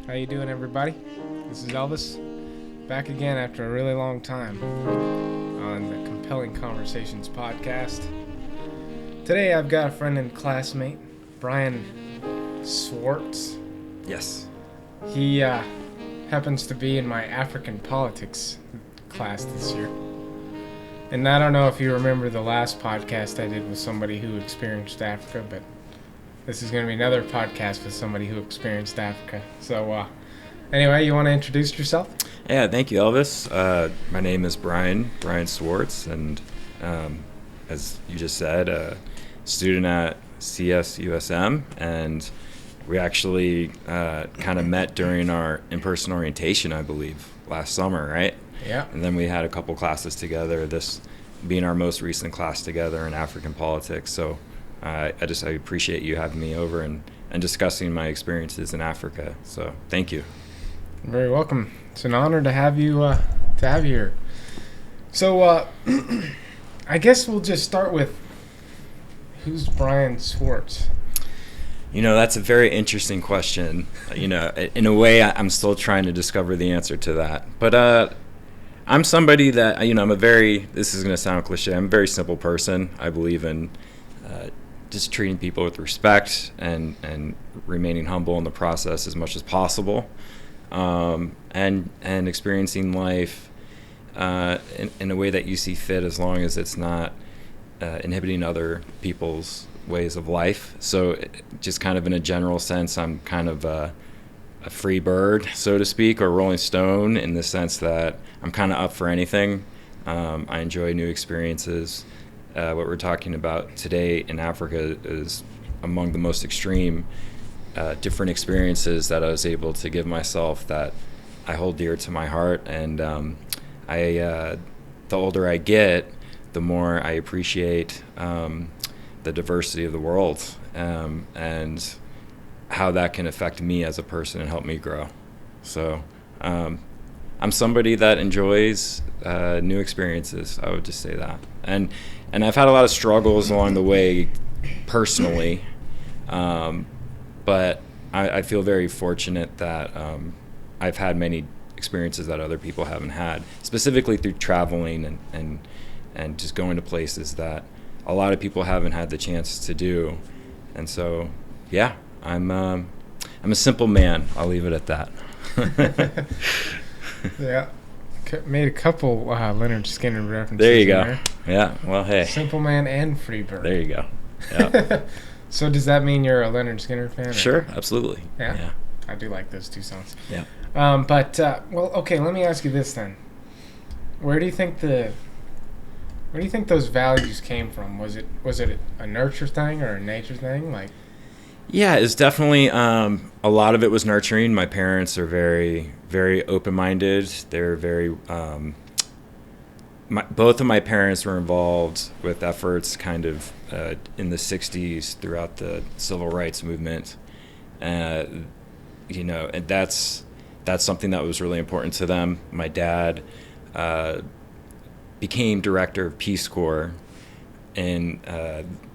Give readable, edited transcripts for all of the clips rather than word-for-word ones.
How you doing, everybody? This is Elvis, back again after a really long time on the Compelling Conversations podcast. Today I've got a friend and classmate, Brian Swartz. Yes. He happens to be in my African politics class this year. And I don't know if you remember the last podcast I did with somebody who experienced Africa, but this is going to be another podcast with somebody who experienced Africa. So, anyway, you want to introduce yourself? Yeah, thank you, Elvis. My name is Brian Swartz, and as you just said, a student at CSUSM, and we actually kind of met during our in-person orientation, I believe, last summer, right? Yeah. And then we had a couple classes together, this being our most recent class together in African politics. So I appreciate you having me over and discussing my experiences in Africa. So thank you. You're very welcome. It's an honor to have you here. So I guess we'll just start with, who's Brian Swartz? You know, that's a very interesting question. You know, in a way, I'm still trying to discover the answer to that. But I'm somebody that, you know, this is going to sound cliche, I'm a very simple person. I believe in just treating people with respect and remaining humble in the process as much as possible, and experiencing life in a way that you see fit, as long as it's not inhibiting other people's ways of life. So just kind of in a general sense, I'm kind of a free bird, so to speak, or Rolling Stone, in the sense that I'm kind of up for anything. I enjoy new experiences. What we're talking about today in Africa is among the most extreme different experiences that I was able to give myself, that I hold dear to my heart. And the older I get, the more I appreciate the diversity of the world, and how that can affect me as a person and help me grow. So I'm somebody that enjoys new experiences. I would just say that. And I've had a lot of struggles along the way personally, but I feel very fortunate that I've had many experiences that other people haven't had, specifically through traveling and just going to places that a lot of people haven't had the chance to do. And so, yeah, I'm a simple man. I'll leave it at that. Yeah. Made a couple Leonard Skinner references. There you go. There. Yeah, well, hey. Simple man and free bird. There you go. Yeah. So does that mean you're a Leonard Skinner fan? Sure, absolutely. Yeah. I do like those two songs. Yeah. Well, okay, let me ask you this then. Where do you think those values came from? Was it a nurture thing or a nature thing? Like, yeah, it's definitely a lot of it was nurturing. My parents are very, very open-minded. They're very both of my parents were involved with efforts kind of in the 60s throughout the civil rights movement. You know, and that's something that was really important to them. My dad became director of Peace Corps in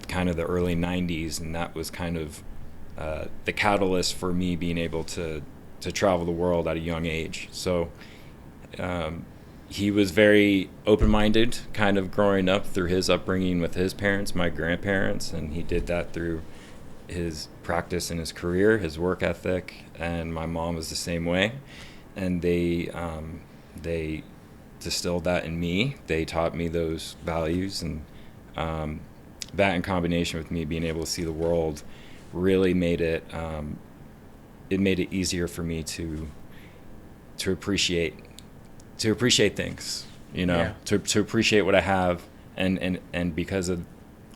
kind of the early 90s, and that was kind of the catalyst for me being able to travel the world at a young age. So he was very open-minded, kind of growing up through his upbringing with his parents, my grandparents, and he did that through his practice in his career, his work ethic, and my mom was the same way. And they distilled that in me. They taught me those values, and that in combination with me being able to see the world really made it easier for me to appreciate things, you know. Yeah. to appreciate what I have, and because of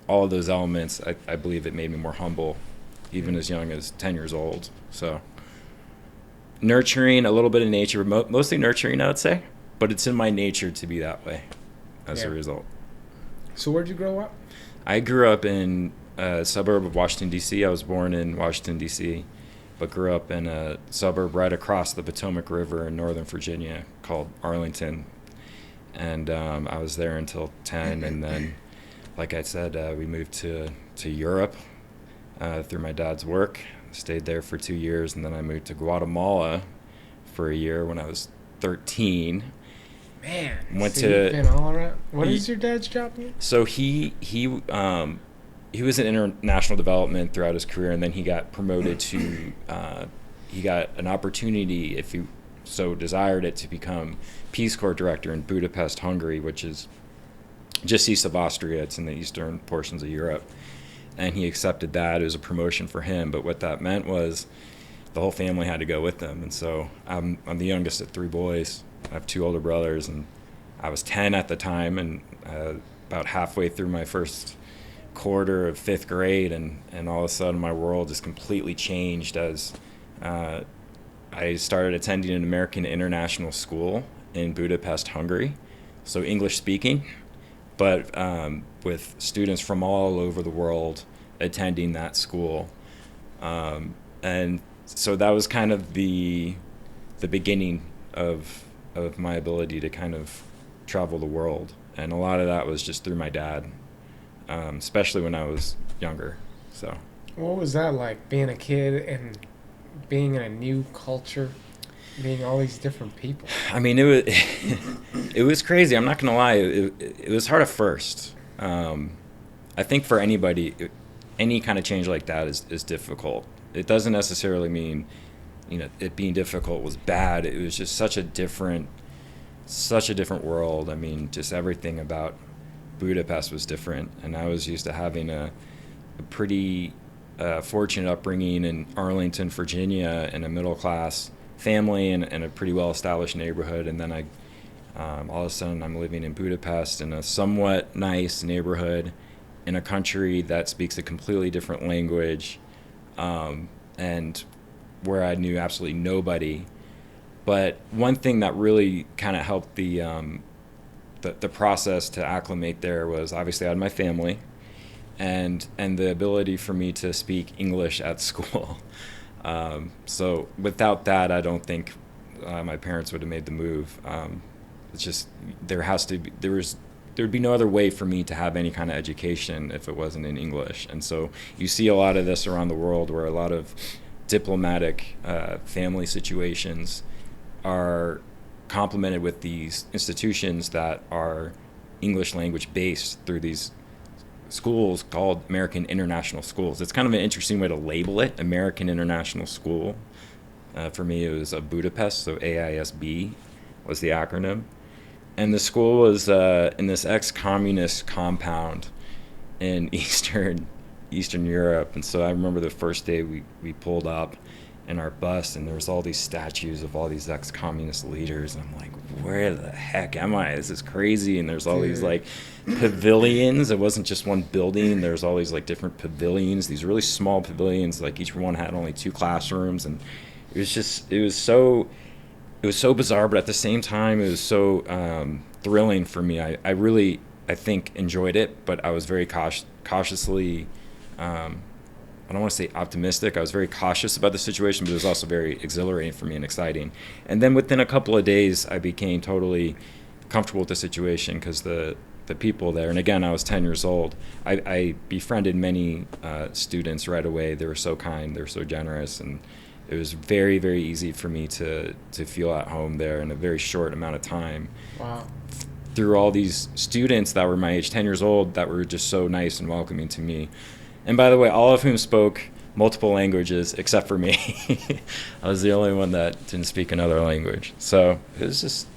all of those elements, I believe it made me more humble, even as young as 10 years old. So nurturing, a little bit of nature, mostly nurturing, I would say, but it's in my nature to be that way as a result. So where'd you grow up? I grew up in a suburb of Washington, D.C. I was born in Washington, D.C., but grew up in a suburb right across the Potomac River in Northern Virginia called Arlington. And I was there until 10, and then, like I said, we moved to Europe through my dad's work. Stayed there for 2 years, and then I moved to Guatemala for a year when I was 13. Man, Went so to you've been all around. What is your dad's job again? So he was in international development throughout his career, and then he got promoted to he got an opportunity, if he so desired it, to become Peace Corps director in Budapest, Hungary, which is just east of Austria. It's in the eastern portions of Europe. And he accepted that. It was a promotion for him, but what that meant was the whole family had to go with them. And so I'm the youngest of 3 boys. I have 2 older brothers, and I was 10 at the time, and about halfway through my first quarter of 5th grade, and all of a sudden my world just completely changed as I started attending an American international school in Budapest, Hungary, so English speaking, but with students from all over the world attending that school. And so that was kind of the beginning of my ability to kind of travel the world. And a lot of that was just through my dad, especially when I was younger. So, what was that like, being a kid and being in a new culture, being all these different people? I mean, it was crazy. I'm not gonna lie. It was hard at first. I think for anybody, any kind of change like that is difficult. It doesn't necessarily mean, it being difficult was bad. It was just such a different world. I mean, just everything about Budapest was different, and I was used to having a pretty fortunate upbringing in Arlington, Virginia, in a middle-class family and a pretty well-established neighborhood, and then all of a sudden I'm living in Budapest in a somewhat nice neighborhood in a country that speaks a completely different language, and where I knew absolutely nobody. But one thing that really kind of helped the process to acclimate there was, obviously I had my family, and the ability for me to speak English at school. So without that, I don't think my parents would have made the move. It's just there'd be no other way for me to have any kind of education if it wasn't in English. And so you see a lot of this around the world, where a lot of diplomatic family situations are complemented with these institutions that are English language based through these schools called American International Schools. It's kind of an interesting way to label it, American International School. For me, it was Budapest, so AISB was the acronym. And the school was in this ex-communist compound in Eastern Europe. And so I remember the first day we pulled up in our bus, and there was all these statues of all these ex-communist leaders, and I'm like, where the heck am I? This is crazy. And there's all these like pavilions. It wasn't just one building. There's all these like different pavilions, these really small pavilions, like each one had only 2 classrooms, and it was so bizarre, but at the same time it was so thrilling for me. I really, I think, enjoyed it, but I was very cautiously I don't want to say optimistic. I was very cautious about the situation, but it was also very exhilarating for me and exciting. And then within a couple of days, I became totally comfortable with the situation, because the people there, and again, I was 10 years old, I befriended many students right away. They were so kind, they were so generous, and it was very, very easy for me to feel at home there in a very short amount of time. Wow. Through all these students that were my age, 10 years old, that were just so nice and welcoming to me. And by the way, all of whom spoke multiple languages except for me. I was the only one that didn't speak another language. So it was just,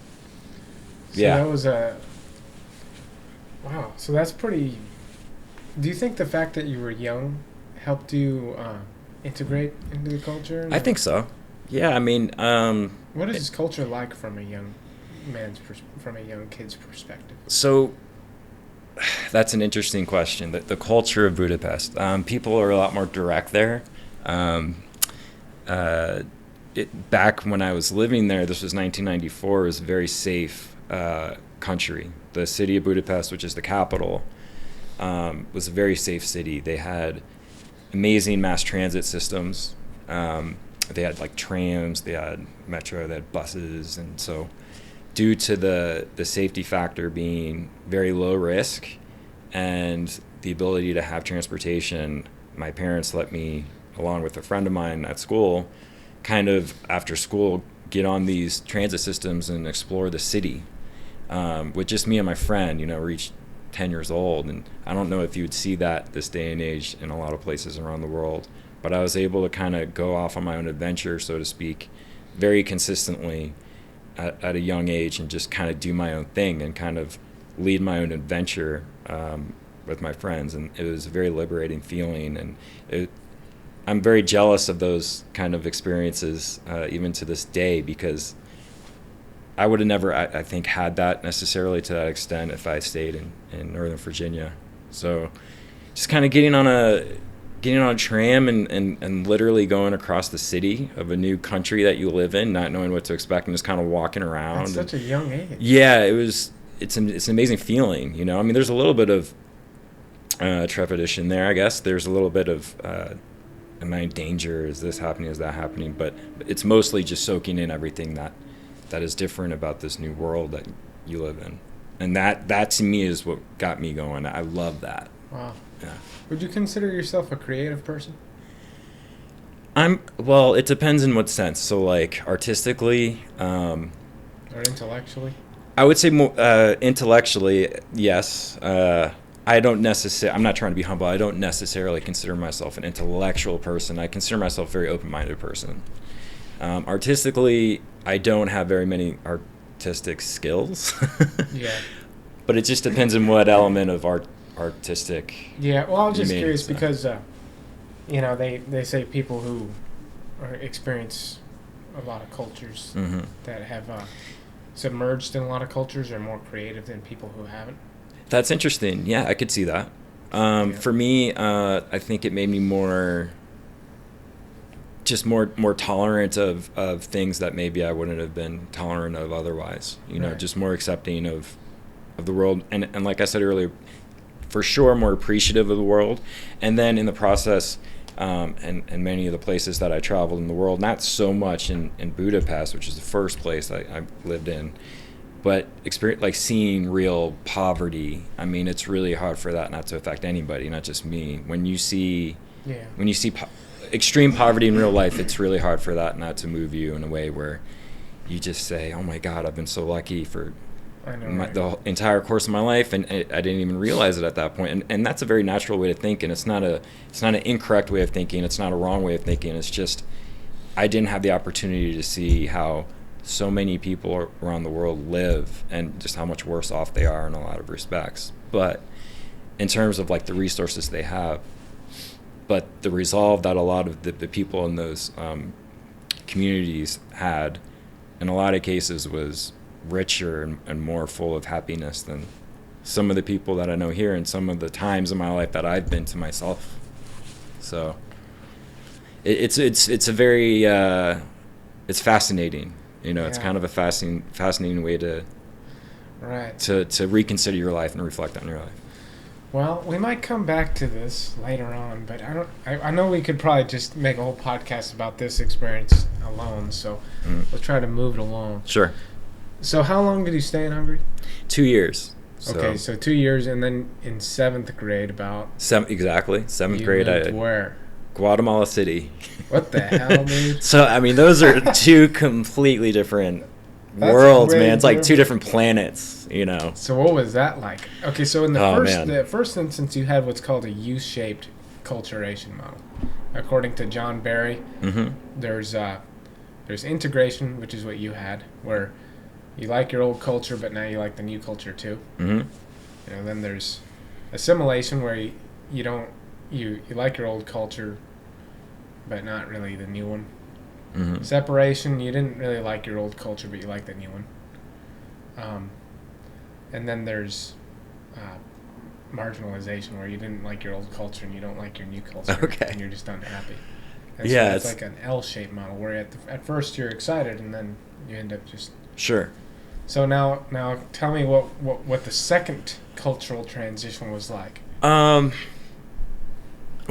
yeah. So that was wow. So that's pretty. Do you think the fact that you were young helped you integrate into the culture? I think so. Yeah, I mean, what is this culture like from a young from a young kid's perspective? So that's an interesting question. The culture of Budapest. People are a lot more direct there. Back when I was living there, this was 1994, it was a very safe country. The city of Budapest, which is the capital, was a very safe city. They had amazing mass transit systems. They had like trams, they had metro, they had buses, and so due to the safety factor being very low risk and the ability to have transportation my parents let me, along with a friend of mine at school, kind of after school get on these transit systems and explore the city with just me and my friend. We're each 10 years old, and I don't know if you would see that this day and age in a lot of places around the world, but I was able to kind of go off on my own adventure, so to speak, very consistently at a young age, and just kind of do my own thing and kind of lead my own adventure with my friends. And it was a very liberating feeling, and I'm very jealous of those kind of experiences even to this day, because I would have never, I think, had that necessarily to that extent if I stayed in Northern Virginia. So just kind of getting on a tram and literally going across the city of a new country that you live in, not knowing what to expect, and just kind of walking around. At such a young age. Yeah, it's an amazing feeling, I mean, there's a little bit of trepidation there, I guess. There's a little bit of, am I in danger? Is this happening? Is that happening? But it's mostly just soaking in everything that is different about this new world that you live in. And that to me is what got me going. I love that. Wow. Yeah. Would you consider yourself a creative person? Well, it depends in what sense. So, like, artistically, or intellectually? I would say more intellectually, yes. I'm not trying to be humble. I don't necessarily consider myself an intellectual person. I consider myself a very open-minded person. Artistically, I don't have very many artistic skills. Yeah. But it just depends on what element of artistic. Yeah, well, I was just curious because, they say people who experience a lot of cultures that have submerged in a lot of cultures are more creative than people who haven't. That's interesting. Yeah, I could see that. For me, I think it made me more tolerant of things that maybe I wouldn't have been tolerant of otherwise. Right. Just more accepting of the world, and like I said earlier, for sure more appreciative of the world. And then in the process, and many of the places that I traveled in the world, not so much in Budapest, which is the first place I lived in, but experience, like, seeing real poverty. I mean, it's really hard for that not to affect anybody, not just me. When you see extreme poverty in real life, it's really hard for that not to move you in a way where you just say, oh my God, I've been so lucky for the entire course of my life, and I didn't even realize it at that point. And that's a very natural way to think, and it's not an incorrect way of thinking, it's not a wrong way of thinking. It's just I didn't have the opportunity to see how so many people around the world live, and just how much worse off they are in a lot of respects. But in terms of, like, the resources they have, but the resolve that a lot of the people in those communities had, in a lot of cases, was richer and more full of happiness than some of the people that I know here, and some of the times in my life that I've been to myself. So it's a very it's fascinating. It's kind of a fascinating way to reconsider your life and reflect on your life. Well, we might come back to this later on, but I know we could probably just make a whole podcast about this experience alone, so we'll try to move it along. Sure. So how long did you stay in Hungary? 2 years. Okay, so 2 years, and then in 7th grade exactly. 7th grade. Where? Guatemala City. What the hell, dude? So, I mean, those are two completely different worlds, man. It's like two different planets, So what was that like? Okay, so in the first instance, you had what's called a U-shaped culturation model. According to John Barry, there's integration, which is what you had, where you like your old culture, but now you like the new culture too. Then there's assimilation, where you like your old culture, but not really the new one. Separation, you didn't really like your old culture, but you like the new one. And then there's marginalization, where you didn't like your old culture and you don't like your new culture, and you're just unhappy. And so it's like an L-shaped model, where at first you're excited, and then you end up just... Sure. So now tell me what the second cultural transition was like. Well,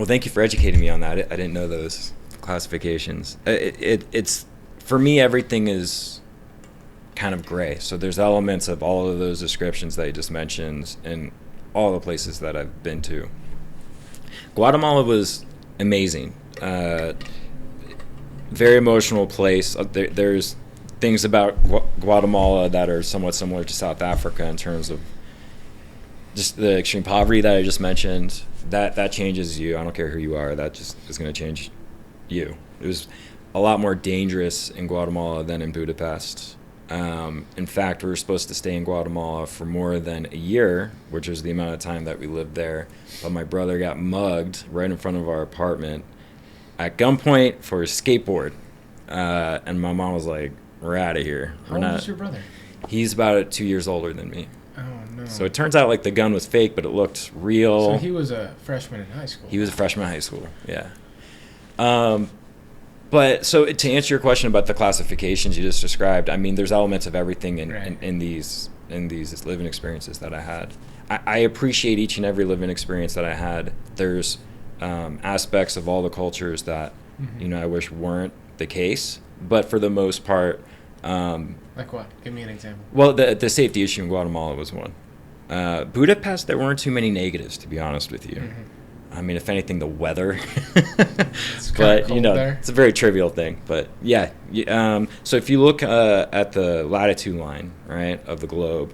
thank you for educating me on that. I didn't know those classifications. It's for me, everything is kind of gray. So there's elements of all of those descriptions that you just mentioned in all the places that I've been to. Guatemala was amazing. Very emotional place. There's things about Guatemala that are somewhat similar to South Africa in terms of just the extreme poverty that I just mentioned. That changes you. I don't care who you are. That just is going to change you. It was a lot more dangerous in Guatemala than in Budapest. In fact, we were supposed to stay in Guatemala for more than a year, which is the amount of time that we lived there. But my brother got mugged right in front of our apartment at gunpoint for a skateboard. And my mom was like, we're out of here. How old is your brother? He's about 2 years older than me. Oh, no. So it turns out like the gun was fake, but it looked real. So he was a freshman in high school. He was a freshman in high school, yeah. But so to answer your question about the classifications you just described, I mean, there's elements of everything in these living experiences that I had. I appreciate each and every living experience that I had. There's aspects of all the cultures that, I wish weren't the case. But for the most part... like what? Give me an example. Well, the safety issue in Guatemala was one. Budapest, there weren't too many negatives, to be honest with you. I mean, if anything, the weather. It's kind of cold there. It's a very trivial thing. But yeah, so if you look at the latitude line, right, of the globe,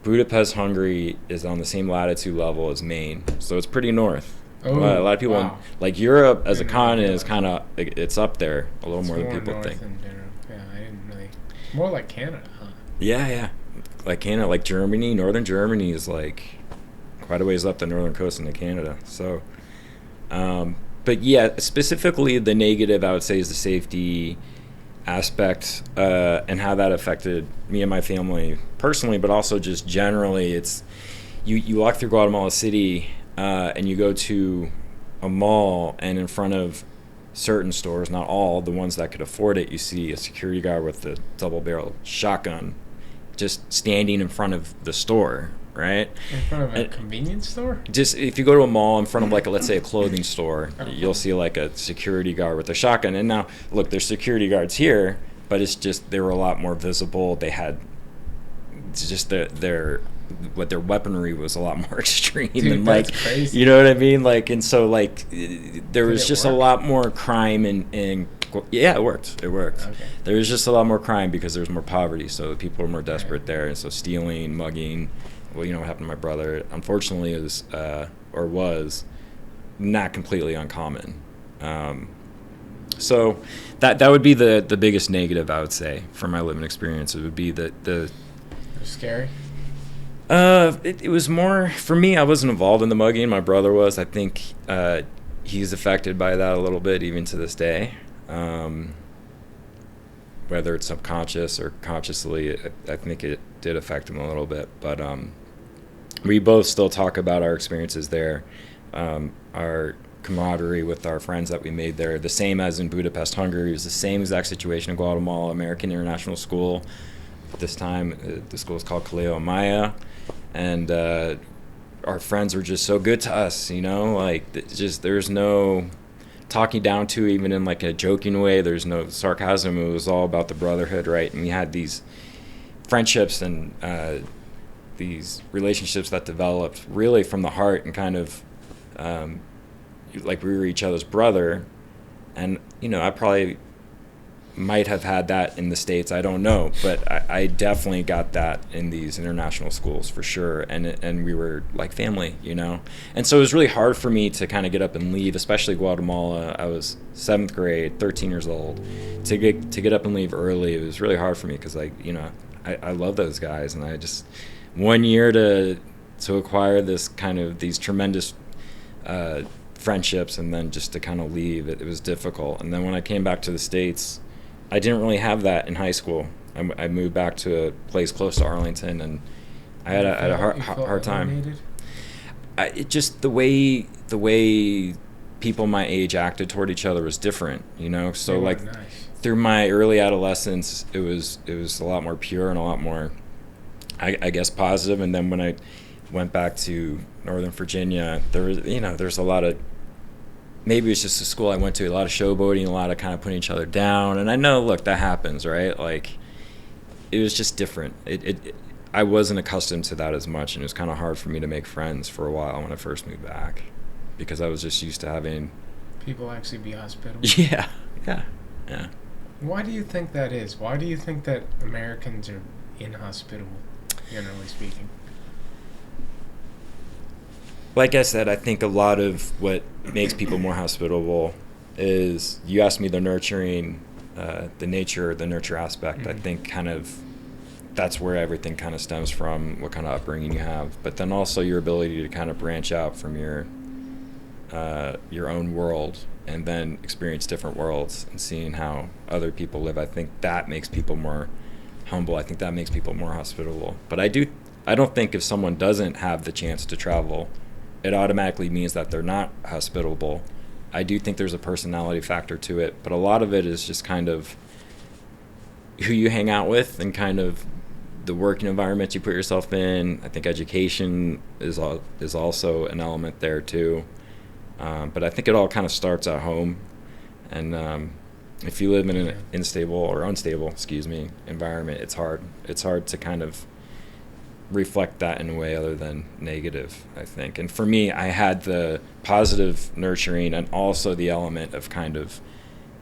Budapest, Hungary is on the same latitude level as Maine. So it's pretty north. Oh, a lot of people, wow. Like Europe as a continent is kind of, it's up there a little more than people think. Yeah, I didn't really. More like Canada, huh? Yeah. Like Canada, like Germany, northern Germany is like quite a ways up the northern coast into Canada. So, but yeah, specifically the negative I would say is the safety aspect and how that affected me and my family personally, but also just generally. It's you walk through Guatemala City and you go to a mall, and in front of certain stores, not all, the ones that could afford it, you see a security guard with a double-barrel shotgun just standing in front of the store, right? In front of a convenience store? Just if you go to a mall in front of like let's say a clothing store, you'll see like a security guard with a shotgun. And now look, there's security guards here, but it's just they were a lot more visible. They had just their weaponry was a a lot more extreme. Dude, and that's like crazy. You know what I mean? Like, and so like there was just work? a lot more crime and yeah, it worked. Okay. There was just a lot more crime because there's more poverty, so people were more desperate there, and so stealing, mugging. Well, what happened to my brother, unfortunately, is or was not completely uncommon. So that would be the biggest negative, I would say, from my living experience. It would be the It was scary. It was more for me. I wasn't involved in the mugging. My brother was. I think he's affected by that a little bit, even to this day. Whether it's subconscious or consciously, I think it did affect him a little bit. But we both still talk about our experiences there, our camaraderie with our friends that we made there. The same as in Budapest, Hungary. It was the same exact situation in Guatemala, American International School. At this time, the school is called Kaleo Maya. And our friends were just so good to us, like just there's no talking down to, even in like a joking way. There's no sarcasm. It was all about the brotherhood, right? And we had these friendships and these relationships that developed really from the heart and kind of like we were each other's brother. And, I probably might have had that in the States. I don't know, but I definitely got that in these international schools for sure. And we were like family, And so it was really hard for me to kind of get up and leave, especially Guatemala. I was 7th grade, 13 years old. To get up and leave early, it was really hard for me because I love those guys, and I just 1 year to acquire this kind of these tremendous friendships, and then just to kind of leave, it was difficult. And then when I came back to the States, I didn't really have that in high school. I moved back to a place close to Arlington, and I had a hard time. It just the way people my age acted toward each other was different, So like through my early adolescence, it was a lot more pure and a lot more, I guess, positive. And then when I went back to Northern Virginia, there was there's a lot of, maybe it's just the school I went to, a lot of showboating, a lot of kind of putting each other down. And I know, look, that happens, right? Like, it was just different. I wasn't accustomed to that as much, and it was kind of hard for me to make friends for a while when I first moved back, because I was just used to having people actually be hospitable? Yeah. Why do you think that is? Why do you think that Americans are inhospitable, generally speaking? Like I said, I think a lot of what makes people more hospitable is, you asked me the nurturing, the nurture aspect. Mm-hmm. I think kind of that's where everything kind of stems from, what kind of upbringing you have. But then also your ability to kind of branch out from your own world and then experience different worlds and seeing how other people live. I think that makes people more humble. I think that makes people more hospitable. But I don't think if someone doesn't have the chance to travel, it automatically means that they're not hospitable. I do think there's a personality factor to it, but a lot of it is just kind of who you hang out with and kind of the working environment you put yourself in. I think education is also an element there too. But I think it all kind of starts at home. And if you live in an unstable environment, it's hard. It's hard to kind of reflect that in a way other than negative, I think. And for me, I had the positive nurturing and also the element of kind of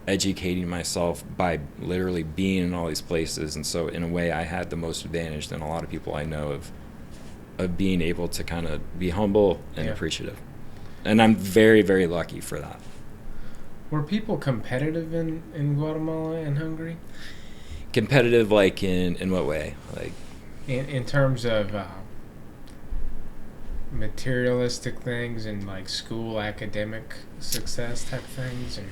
educating myself by literally being in all these places. And so in a way, I had the most advantage than a lot of people I know of being able to kind of be humble and appreciative. And I'm very, very lucky for that. Were people competitive in Guatemala and Hungary? Competitive, like in what way? Like in terms of materialistic things and like school academic success type things? Or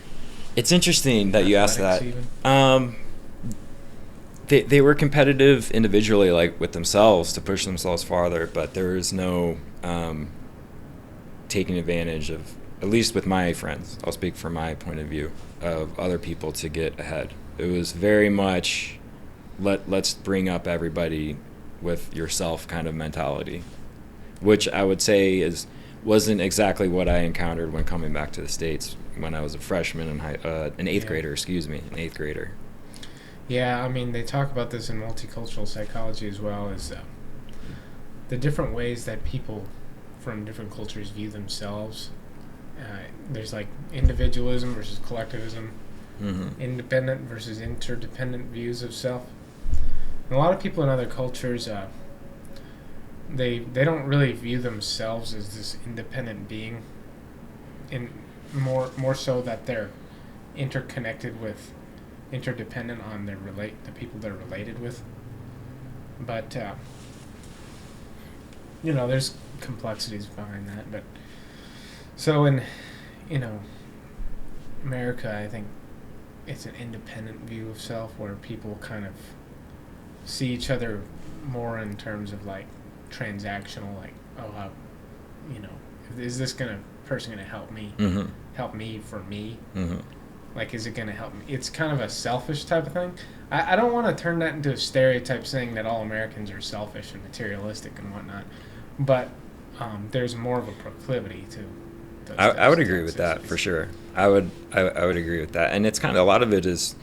it's interesting that you asked that. Even? They were competitive individually, like with themselves, to push themselves farther, but there is no taking advantage of, at least with my friends, I'll speak from my point of view, of other people to get ahead. It was very much let's bring up everybody with yourself kind of mentality, which I would say wasn't exactly what I encountered when coming back to the States when I was a freshman and an eighth grader. Yeah, I mean, they talk about this in multicultural psychology as well, as the different ways that people from different cultures view themselves. There's like individualism versus collectivism, independent versus interdependent views of self. And a lot of people in other cultures, they don't really view themselves as this independent being, in more so that they're interdependent on the people they're related with. But there's complexities behind that. But so in America, I think it's an independent view of self where people kind of see each other more in terms of like transactional, like, is this person gonna help me? Help me for me? Like, is it gonna help me? It's kind of a selfish type of thing. I don't want to turn that into a stereotype saying that all Americans are selfish and materialistic and whatnot, but there's more of a proclivity to those I would agree with that for sure. I would agree with that. And it's kind of, a lot of it is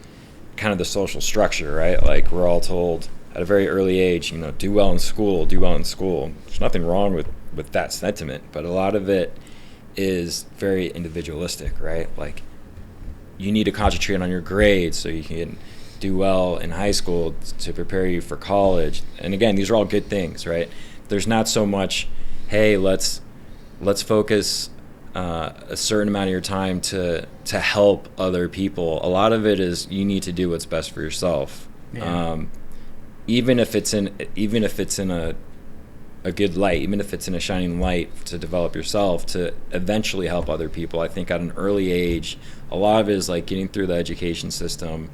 kind of the social structure, right? Like, we're all told at a very early age, do well in school. There's nothing wrong with that sentiment, but a lot of it is very individualistic, right? Like, you need to concentrate on your grades so you can do well in high school to prepare you for college. And again, these are all good things, right? There's not so much, hey, let's focus a certain amount of your time to help other people. A lot of it is you need to do what's best for yourself. Yeah. Even if it's in a good light, even if it's in a shining light, to develop yourself to eventually help other people. I think at an early age, a lot of it is like getting through the education system,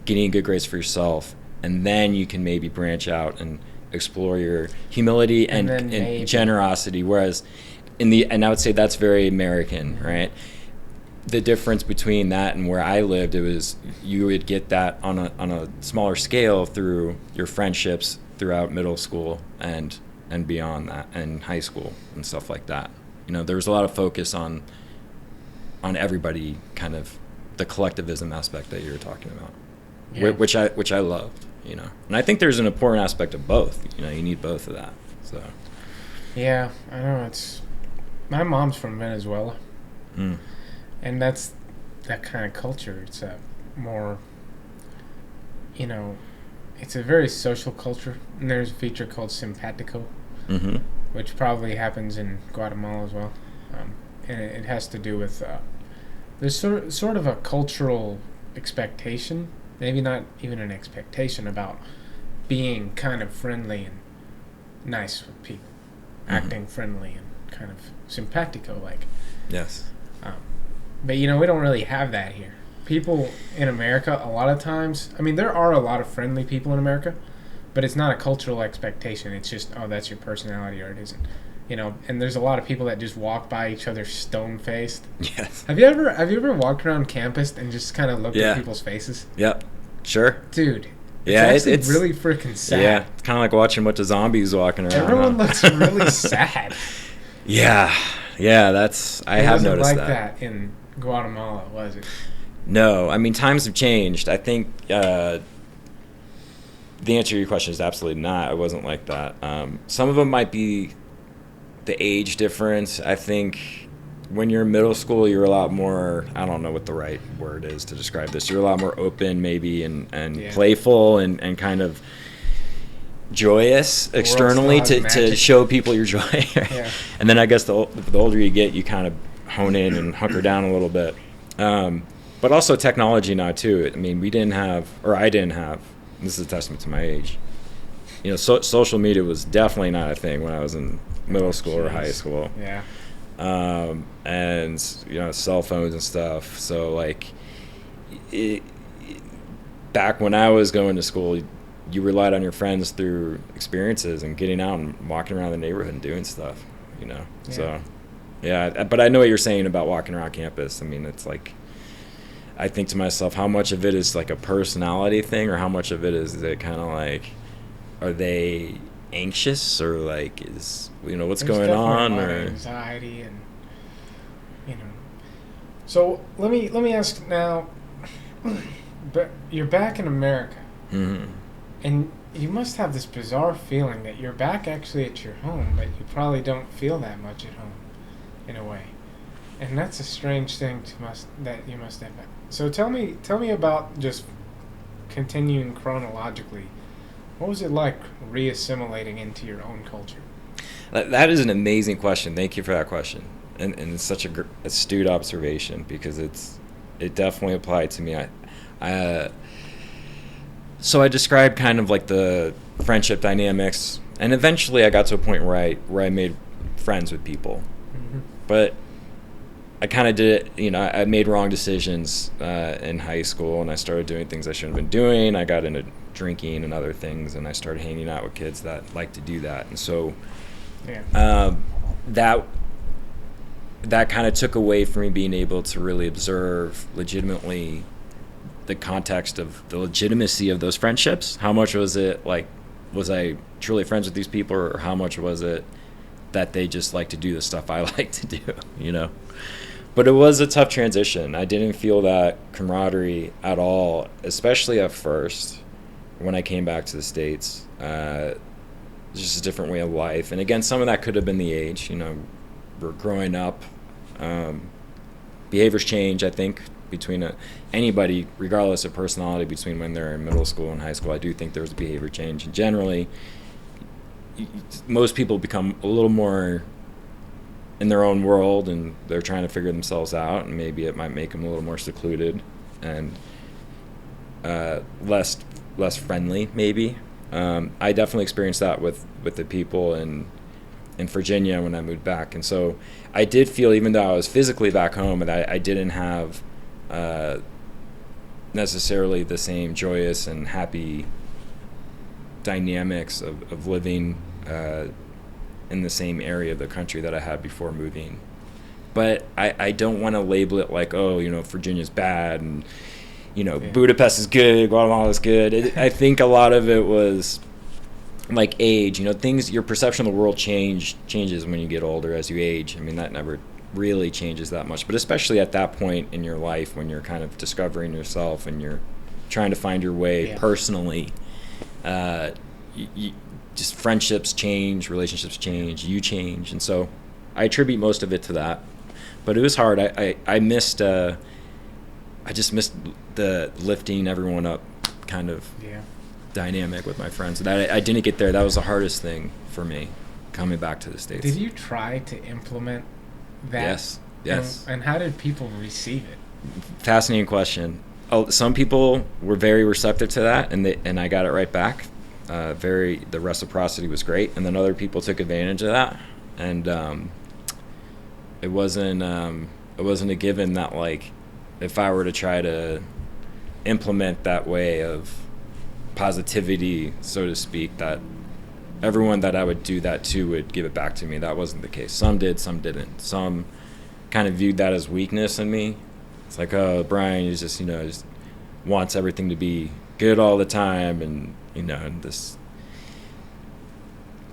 getting good grades for yourself, and then you can maybe branch out and explore your humility and generosity. Whereas and I would say that's very American, right? The difference between that and where I lived, it was you would get that on a smaller scale through your friendships throughout middle school and beyond that, and high school and stuff like that. There was a lot of focus on everybody, kind of the collectivism aspect that you were talking about, which I loved, And I think there's an important aspect of both. You need both of that. So. Yeah, I know. My mom's from Venezuela, And that's that kind of culture. It's a more, you know, it's a very social culture. And there's a feature called simpatico, Mm-hmm. which probably happens in Guatemala as well. And it has to do with there's sort of a cultural expectation, maybe not even an expectation, about being kind of friendly and nice with people, acting friendly and kind of simpatico like. Yes. Um, but you know, we don't really have that here. People in America, a lot of times, I mean, there are a lot of friendly people in America, but it's not a cultural expectation. It's just, oh, that's your personality or it isn't. You know, and there's a lot of people that just walk by each other stone faced. Yes. Have you ever walked around campus and just kind of looked Yeah. at people's faces? Yep. Sure. Dude, Yeah, it's it's really freaking sad. Yeah, it's kind of like watching a bunch of zombies walking around. Everyone huh? looks really sad. Yeah, that's I It have wasn't noticed like that. that in Guatemala, was it? No, I mean times have changed. I think the answer to your question is absolutely not. It wasn't like that. Some of them might be the age difference. I think when you're in middle school, you're a lot more, I don't know what the right word is to describe this. You're a lot more open maybe and Yeah. playful and kind of joyous externally still has to magic. show people your joy. Yeah. And then I guess the older you get, you kind of hone in and hunker down a little bit. But also technology now too. I mean, I didn't have, this is a testament to my age. You know, social media was definitely not a thing when I was in middle school or high school. Yeah. And you know, cell phones and stuff. So like, back when I was going to school, you relied on your friends through experiences and getting out and walking around the neighborhood and doing stuff. You know, Yeah. so yeah. But I know what you're saying about walking around campus. I mean, it's like, I think to myself, how much of it is like a personality thing, or how much of it is it kind of like, are they anxious, or like is what's There's going definitely on, a lot or of anxiety and So let me ask now. But you're back in America, Mhm. and you must have this bizarre feeling that you're back actually at your home, but you probably don't feel that much at home, in a way. And that's a strange thing that you must have. So tell me about just continuing chronologically. What was it like reassimilating into your own culture? That is an amazing question. Thank you for that question, and it's such a astute observation, because it definitely applied to me. So I described kind of like the friendship dynamics, and eventually I got to a point where I made friends with people, Mm-hmm. but I kind of did it. I made wrong decisions in high school, and I started doing things I shouldn't have been doing. I got into drinking and other things, and I started hanging out with kids that like to do that, and so. Yeah. That kind of took away from me being able to really observe legitimately the context of the legitimacy of those friendships. How much was it like, was I truly friends with these people, or how much was it that they just like to do the stuff I like to do, But it was a tough transition. I didn't feel that camaraderie at all, especially at first when I came back to the States. It's just a different way of life. And again, some of that could have been the age. We're growing up. Behaviors change, I think, between anybody, regardless of personality, between when they're in middle school and high school. I do think there's a behavior change. And generally, most people become a little more in their own world, and they're trying to figure themselves out, and maybe it might make them a little more secluded and less friendly, maybe. I definitely experienced that with the people in Virginia when I moved back, and so I did feel, even though I was physically back home, that I didn't have necessarily the same joyous and happy dynamics of living in the same area of the country that I had before moving. But I don't want to label it like, Virginia's bad, and Yeah. Budapest is good, Guatemala is good. I think a lot of it was like age. Things, your perception of the world changes when you get older as you age. I mean, that never really changes that much, but especially at that point in your life when you're kind of discovering yourself and you're trying to find your way personally. Just friendships change, relationships change, you change, and so I attribute most of it to that. but it was hard. I missed. I just missed the lifting everyone up kind of dynamic with my friends. And I didn't get there. That was the hardest thing for me coming back to the States. Did you try to implement that? Yes. And how did people receive it? Fascinating question. Some people were very receptive to that, and I got it right back. The reciprocity was great, and then other people took advantage of that, and it wasn't a given that, like, if I were to try to implement that way of positivity, so to speak, that everyone that I would do that to would give it back to me. That wasn't the case. Some did, some didn't. Some kind of viewed that as weakness in me. It's like, oh, Brian, you just, just wants everything to be good all the time, and and this.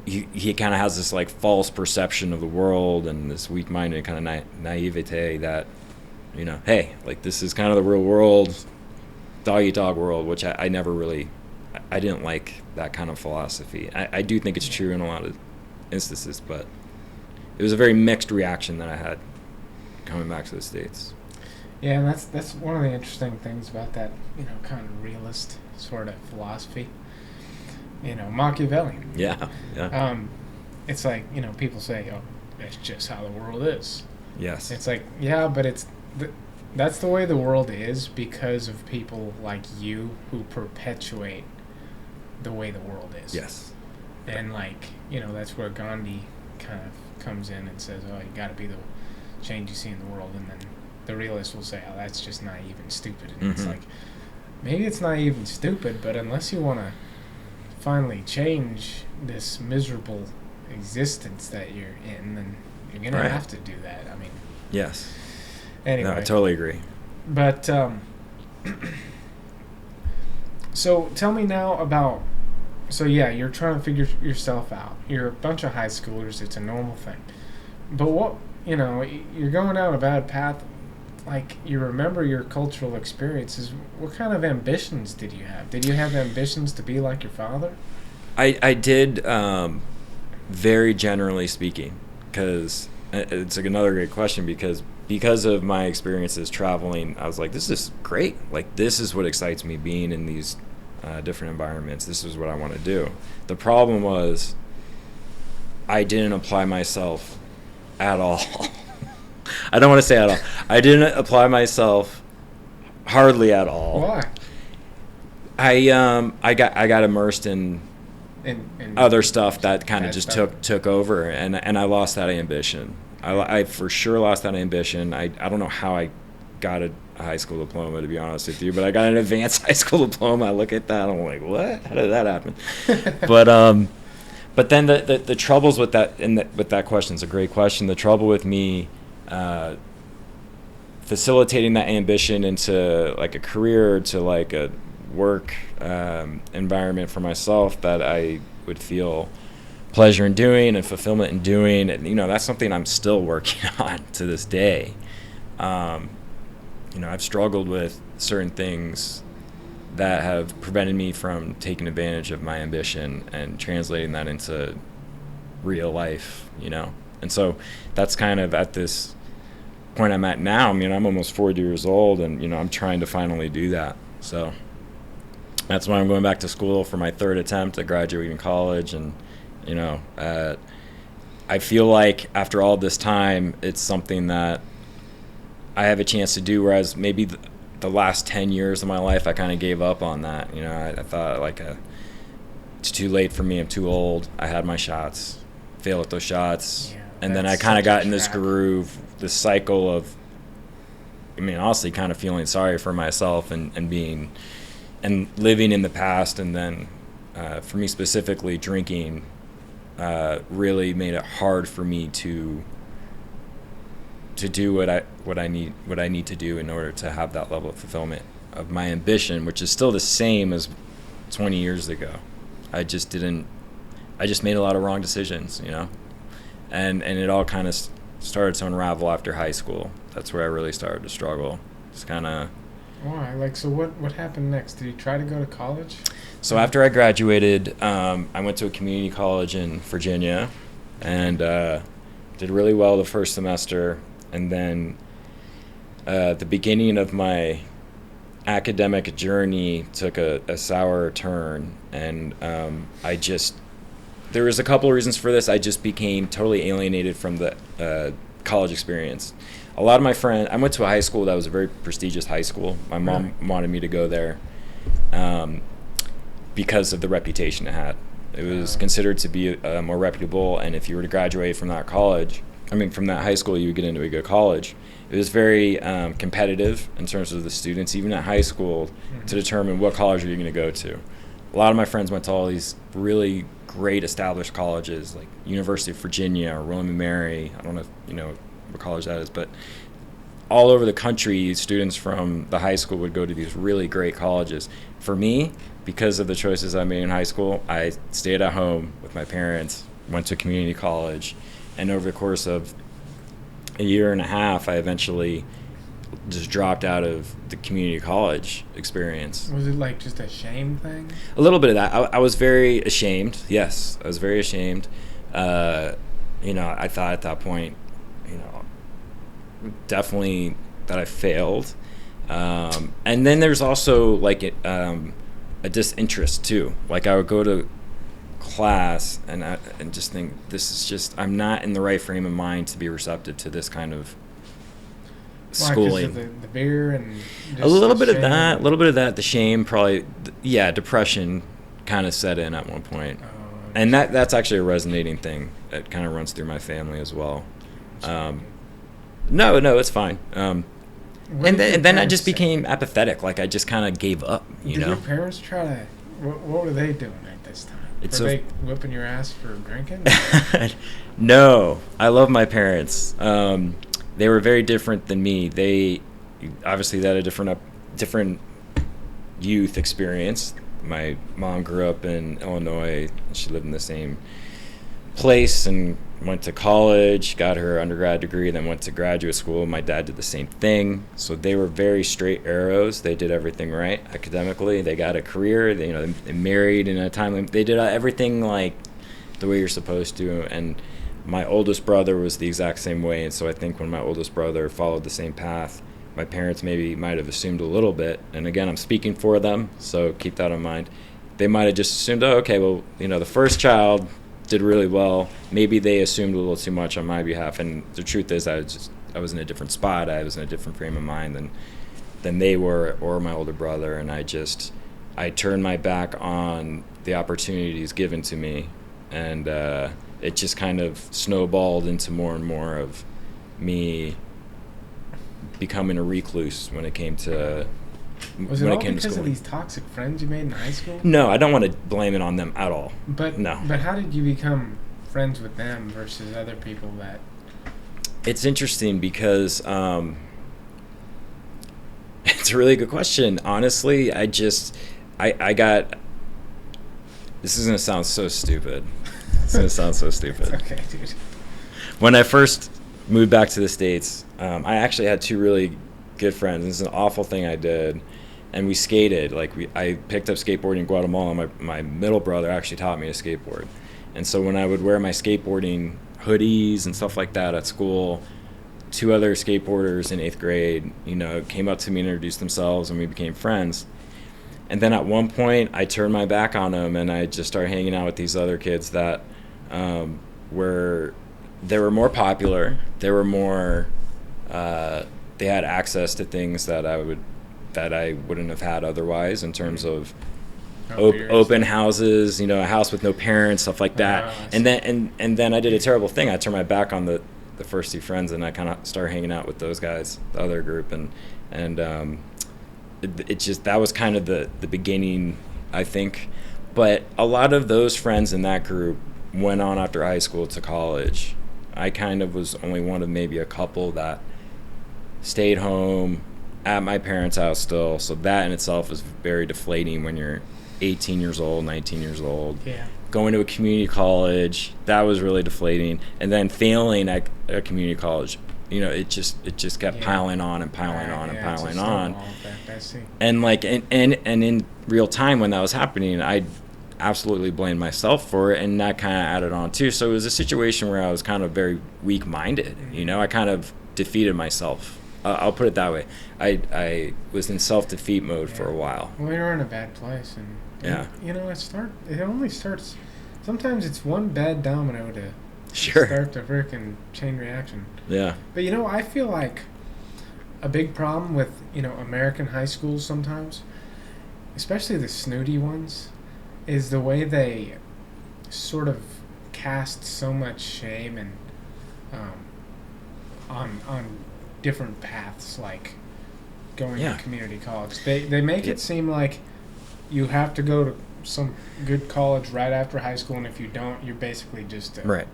He kind of has this like false perception of the world and this weak-minded kind of naivete that, hey, like this is kind of the real world, dog-eat-dog world, which I never really, I didn't like that kind of philosophy. I do think it's true in a lot of instances, but it was a very mixed reaction that I had coming back to the States. Yeah, and that's one of the interesting things about that, kind of realist sort of philosophy. Machiavellian. Yeah. It's like, people say, oh, that's just how the world is. Yes. It's like, yeah, but that's the way the world is because of people like you who perpetuate the way the world is. Yes. And that's where Gandhi kind of comes in and says, oh, you got to be the change you see in the world. And then the realist will say, oh, that's just naive and stupid. And it's like, maybe it's naive and stupid, but unless you want to finally change this miserable existence that you're in, then you're going to have to do that. I mean... Yes. Anyway. No, I totally agree. But, so tell me now about... So, yeah, you're trying to figure yourself out. You're a bunch of high schoolers. It's a normal thing. But what... you're going down a bad path. Like, you remember your cultural experiences. What kind of ambitions did you have? Did you have ambitions to be like your father? I did, very generally speaking, because it's like another great question, because of my experiences traveling, I was like, this is great. Like, this is what excites me, being in these different environments. This is what I want to do. The problem was I didn't apply myself at all. I don't want to say at all. I didn't apply myself hardly at all. Why? I got immersed in other stuff that kind of just took over, and I lost that ambition. I for sure lost that ambition. I don't know how I got a high school diploma, to be honest with you, but I got an advanced high school diploma. I look at that, I'm like, what? How did that happen? But then the troubles with that, with that question, is a great question. The trouble with me facilitating that ambition into like a career, to like a work environment for myself that I would feel pleasure in doing and fulfillment in doing, and that's something I'm still working on to this day. I've struggled with certain things that have prevented me from taking advantage of my ambition and translating that into real life, and so that's kind of at this point I'm at now. I mean, I'm almost 40 years old, and I'm trying to finally do that. So that's why I'm going back to school for my third attempt at graduating college, and I feel like after all this time, it's something that I have a chance to do, whereas maybe the last 10 years of my life I kind of gave up on that. I thought like it's too late for me, I'm too old. I had my shots, failed at those shots, and then I kind of got in this groove, this cycle of, honestly kind of feeling sorry for myself and being and living in the past, and then for me specifically, drinking really made it hard for me to do what I need to do in order to have that level of fulfillment of my ambition, which is still the same as 20 years ago. I just made a lot of wrong decisions, and it all kind of started to unravel after high school. That's where I really started to struggle. It's kind of... Why? Like, so what happened next? Did you try to go to college? So after I graduated, I went to a community college in Virginia, and did really well the first semester. And then the beginning of my academic journey took a sour turn, and there was a couple of reasons for this. I just became totally alienated from the college experience. A lot of my friends, I went to a high school that was a very prestigious high school. My mom wanted me to go there because of the reputation it had. It was considered to be more reputable, and if you were to graduate from that from that high school, you would get into a good college. It was very competitive in terms of the students, even at high school, to determine what college are you going to go to. A lot of my friends went to all these really great established colleges, like University of Virginia or William & Mary. I don't know if you know what college that is, but all over the country, students from the high school would go to these really great colleges. For me, because of the choices I made in high school, I stayed at home with my parents, went to community college, and over the course of a year and a half, I eventually just dropped out of the community college experience. Was it like just a shame thing? A little bit of that. I was very ashamed. Yes, I was very ashamed. I thought at that point, definitely that I failed. And then there's also like a disinterest too. Like I would go to class and just think, I'm not in the right frame of mind to be receptive to this kind of schooling. The beer and a little bit of that, the shame, probably, depression kind of set in at one point. And that's actually a resonating thing that kind of runs through my family as well. No, it's fine. And then I just became apathetic. Like I just kind of gave up, Did your parents try to, what were they doing at this time? Were they whipping your ass for drinking? No, I love my parents. They were very different than me. They obviously had a different youth experience. My mom grew up in Illinois. She lived in the same place and went to college, got her undergrad degree, then went to graduate school. My dad did the same thing. So they were very straight arrows. They did everything right academically. They got a career. They married in a time. They did everything like the way you're supposed to. And my oldest brother was the exact same way. And so I think when my oldest brother followed the same path, my parents might have assumed a little bit. And again, I'm speaking for them, so keep that in mind. They might have just assumed, the first child did really well. Maybe they assumed a little too much on my behalf. And the truth is, I was in a different spot. I was in a different frame of mind than they were, or my older brother. And I turned my back on the opportunities given to me, and it just kind of snowballed into more and more of me becoming a recluse when it came to Was it all because of these toxic friends you made in high school? No, I don't want to blame it on them at all. But how did you become friends with them versus other people that... It's interesting because it's a really good question. Honestly, I got... This is going to sound so stupid. It's okay, dude. When I first moved back to the States, I actually had two really good friends. This is an awful thing I did. And we skated. I picked up skateboarding in Guatemala. My middle brother actually taught me to skateboard. And so when I would wear my skateboarding hoodies and stuff like that at school, two other skateboarders in 8th grade, came up to me and introduced themselves, and we became friends. And then at one point, I turned my back on them, and I just started hanging out with these other kids that were more popular. They were more, they had access to things that I wouldn't have had otherwise, in terms of open houses, a house with no parents, stuff like that. And then I did a terrible thing. I turned my back on the first two friends, and I kind of started hanging out with those guys, the other group, and it just, that was kind of the beginning, I think. But a lot of those friends in that group went on after high school to college. I kind of was only one of maybe a couple that stayed home at my parents' house still. So that in itself was very deflating when you're 18 years old, 19 years old. Yeah. Going to a community college, that was really deflating. And then failing at a community college, it just kept piling on and piling on and piling on. And and in real time when that was happening, I absolutely blamed myself for it, and that kind of added on too. So it was a situation where I was kind of very weak-minded. I kind of defeated myself. I'll put it that way. I was in self-defeat mode for a while. Well, you're in a bad place, and you know, it only starts. Sometimes it's one bad domino to start the freaking chain reaction. Yeah. But you know, I feel like a big problem with, you know, American high schools sometimes, especially the snooty ones, is the way they sort of cast so much shame and on different paths, like going to community college. They make it seem like you have to go to some good college right after high school, and if you don't, you're basically just right.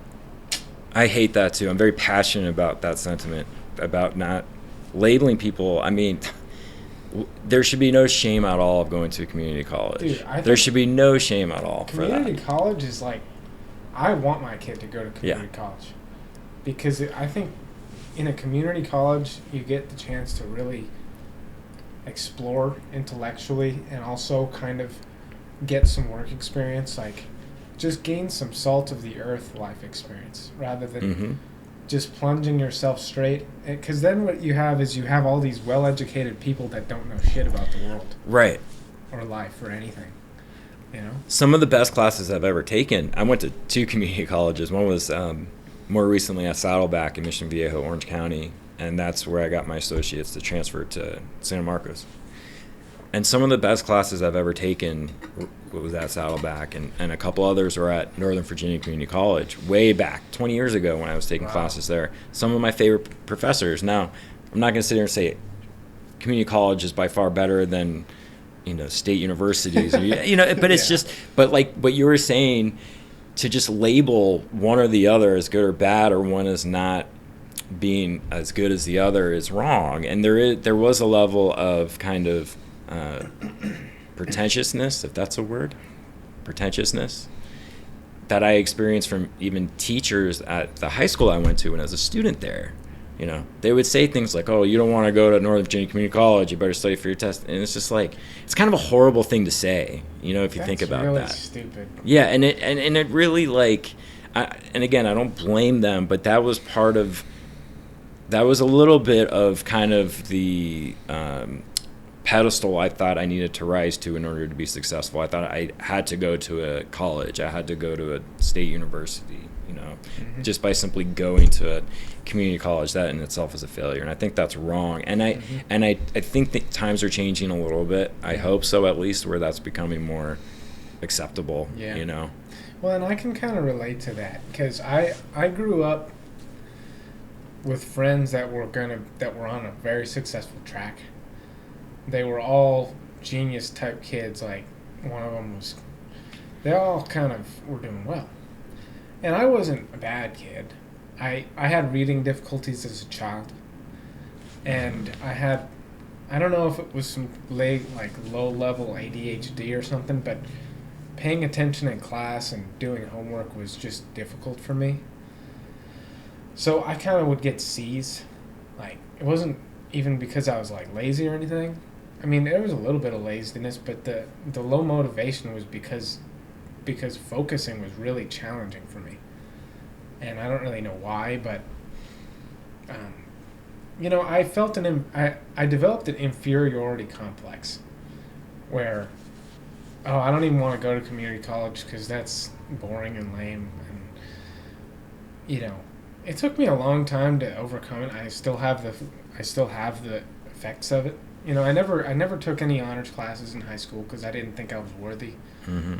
I hate that too. I'm very passionate about that sentiment, about not labeling people. I mean, there should be no shame at all of going to a community college. Dude, there should be no shame at all for that. Community college is like, I want my kid to go to community college, because I think in a community college you get the chance to really explore intellectually and also kind of get some work experience, like just gain some salt of the earth life experience rather than just plunging yourself straight, because then what you have is you have all these well-educated people that don't know shit about the world, right, or life or anything, you know. Some of the best classes I've ever taken, I went to 2 community colleges. One was more recently at Saddleback in Mission Viejo, Orange County, and that's where I got my associates to transfer to San Marcos. And some of the best classes I've ever taken was at Saddleback, and a couple others were at Northern Virginia Community College way back 20 years ago when I was taking classes there. Some of my favorite professors. Now, I'm not going to sit here and say community college is by far better than, you know, state universities, you know, but it's just, but like what you were saying, to just label one or the other as good or bad, or one as not being as good as the other, is wrong. And there was a level of kind of pretentiousness, if that's a word, pretentiousness, that I experienced from even teachers at the high school I went to when I was a student there. You know, they would say things like, "Oh, you don't want to go to Northern Virginia Community College, you better study for your test." And it's just like, it's kind of a horrible thing to say, you know, if you think about really that. Stupid. Yeah, and it really, like, and again, I don't blame them, but that was a little bit of kind of the pedestal I thought I needed to rise to in order to be successful. I thought I had to go to a college, I had to go to a state university, you know, just by simply going to a community college. That in itself is a failure, and I think that's wrong. And I think that times are changing a little bit. I hope so, at least, where that's becoming more acceptable. You know. Well, and I can kind of relate to that, because I grew up with friends that were on a very successful track. They were all genius type kids. Like, one of them was, they all kind of were doing well. And I wasn't a bad kid. I had reading difficulties as a child. And I don't know if it was some low level ADHD or something, but paying attention in class and doing homework was just difficult for me. So I kind of would get C's. Like, it wasn't even because I was like lazy or anything. I mean, there was a little bit of laziness, but the low motivation was because focusing was really challenging for me. And I don't really know why, but you know, I felt I developed an inferiority complex where, oh, I don't even want to go to community college because that's boring and lame. And, you know, it took me a long time to overcome it. I still have the effects of it. You know, I never took any honors classes in high school because I didn't think I was worthy. I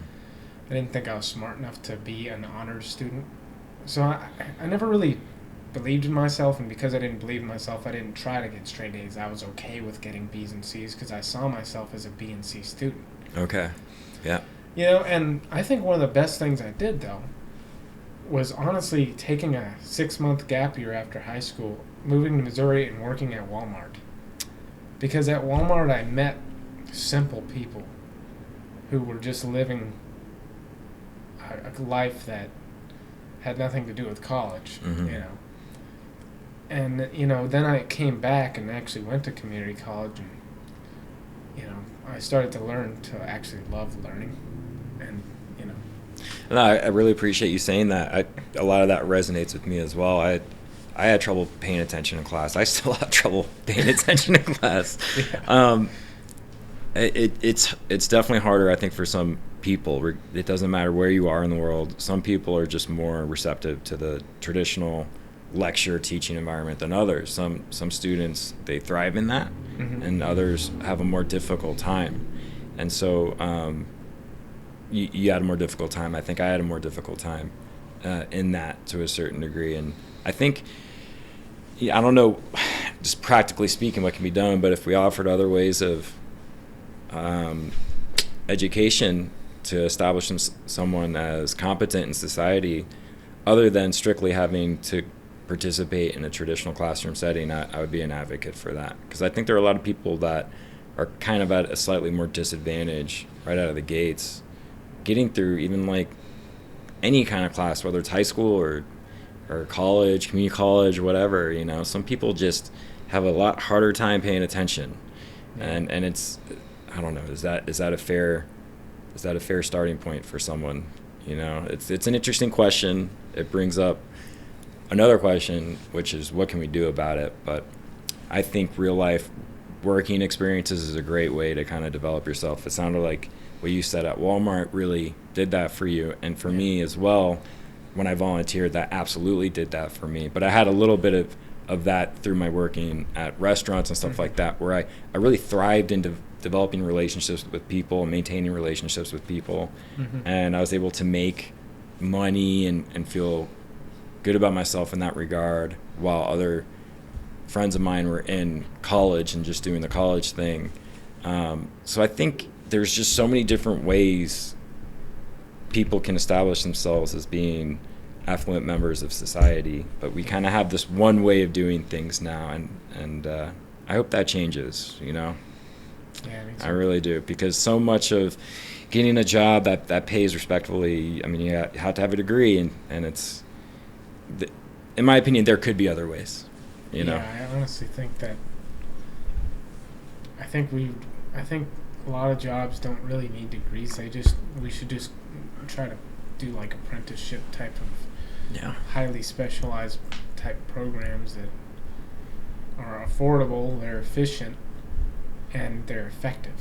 didn't think I was smart enough to be an honors student. So I never really believed in myself, and because I didn't believe in myself, I didn't try to get straight A's. I was okay with getting B's and C's because I saw myself as a B and C student. Okay. Yeah. You know, and I think one of the best things I did, though, was honestly taking a 6-month gap year after high school, moving to Missouri and working at Walmart. Because at Walmart I met simple people who were just living a life that had nothing to do with college, you know. And, you know, then I came back and actually went to community college, and, you know, I started to learn to actually love learning, and, you know. No, I really appreciate you saying that. A lot of that resonates with me as well. I had trouble paying attention in class. I still have trouble paying attention in class. Yeah. It's definitely harder, I think, for some people. It doesn't matter where you are in the world. Some people are just more receptive to the traditional lecture teaching environment than others. Some students, they thrive in that, and others have a more difficult time. And so you had a more difficult time. I think I had a more difficult time in that to a certain degree. And I think, I don't know, just practically speaking, what can be done, but if we offered other ways of education to establish someone as competent in society, other than strictly having to participate in a traditional classroom setting, I would be an advocate for that. Because I think there are a lot of people that are kind of at a slightly more disadvantage right out of the gates, getting through even like any kind of class, whether it's high school or college, community college, whatever. Some people just have a lot harder time paying attention, and it's, I don't know, is that a fair starting point for someone? It's an interesting question. It brings up another question, which is what can we do about it? But I think real life working experiences is a great way to kind of develop yourself. It sounded like what you said at Walmart really did that for you, and for me as well. When I volunteered, that absolutely did that for me. But I had a little bit of that through my working at restaurants and stuff like that, where I really thrived in developing relationships with people and maintaining relationships with people. And I was able to make money and feel good about myself in that regard, while other friends of mine were in college and just doing the college thing. So I think there's just so many different ways people can establish themselves as being affluent members of society, but we kind of have this one way of doing things now, and I hope that changes. Yeah, I really do, because so much of getting a job that pays respectfully, I mean, you have to have a degree, and it's, in my opinion, there could be other ways. Yeah, I honestly think that. I think a lot of jobs don't really need degrees. We should just try to do like apprenticeship type of highly specialized type programs that are affordable, they're efficient, and they're effective.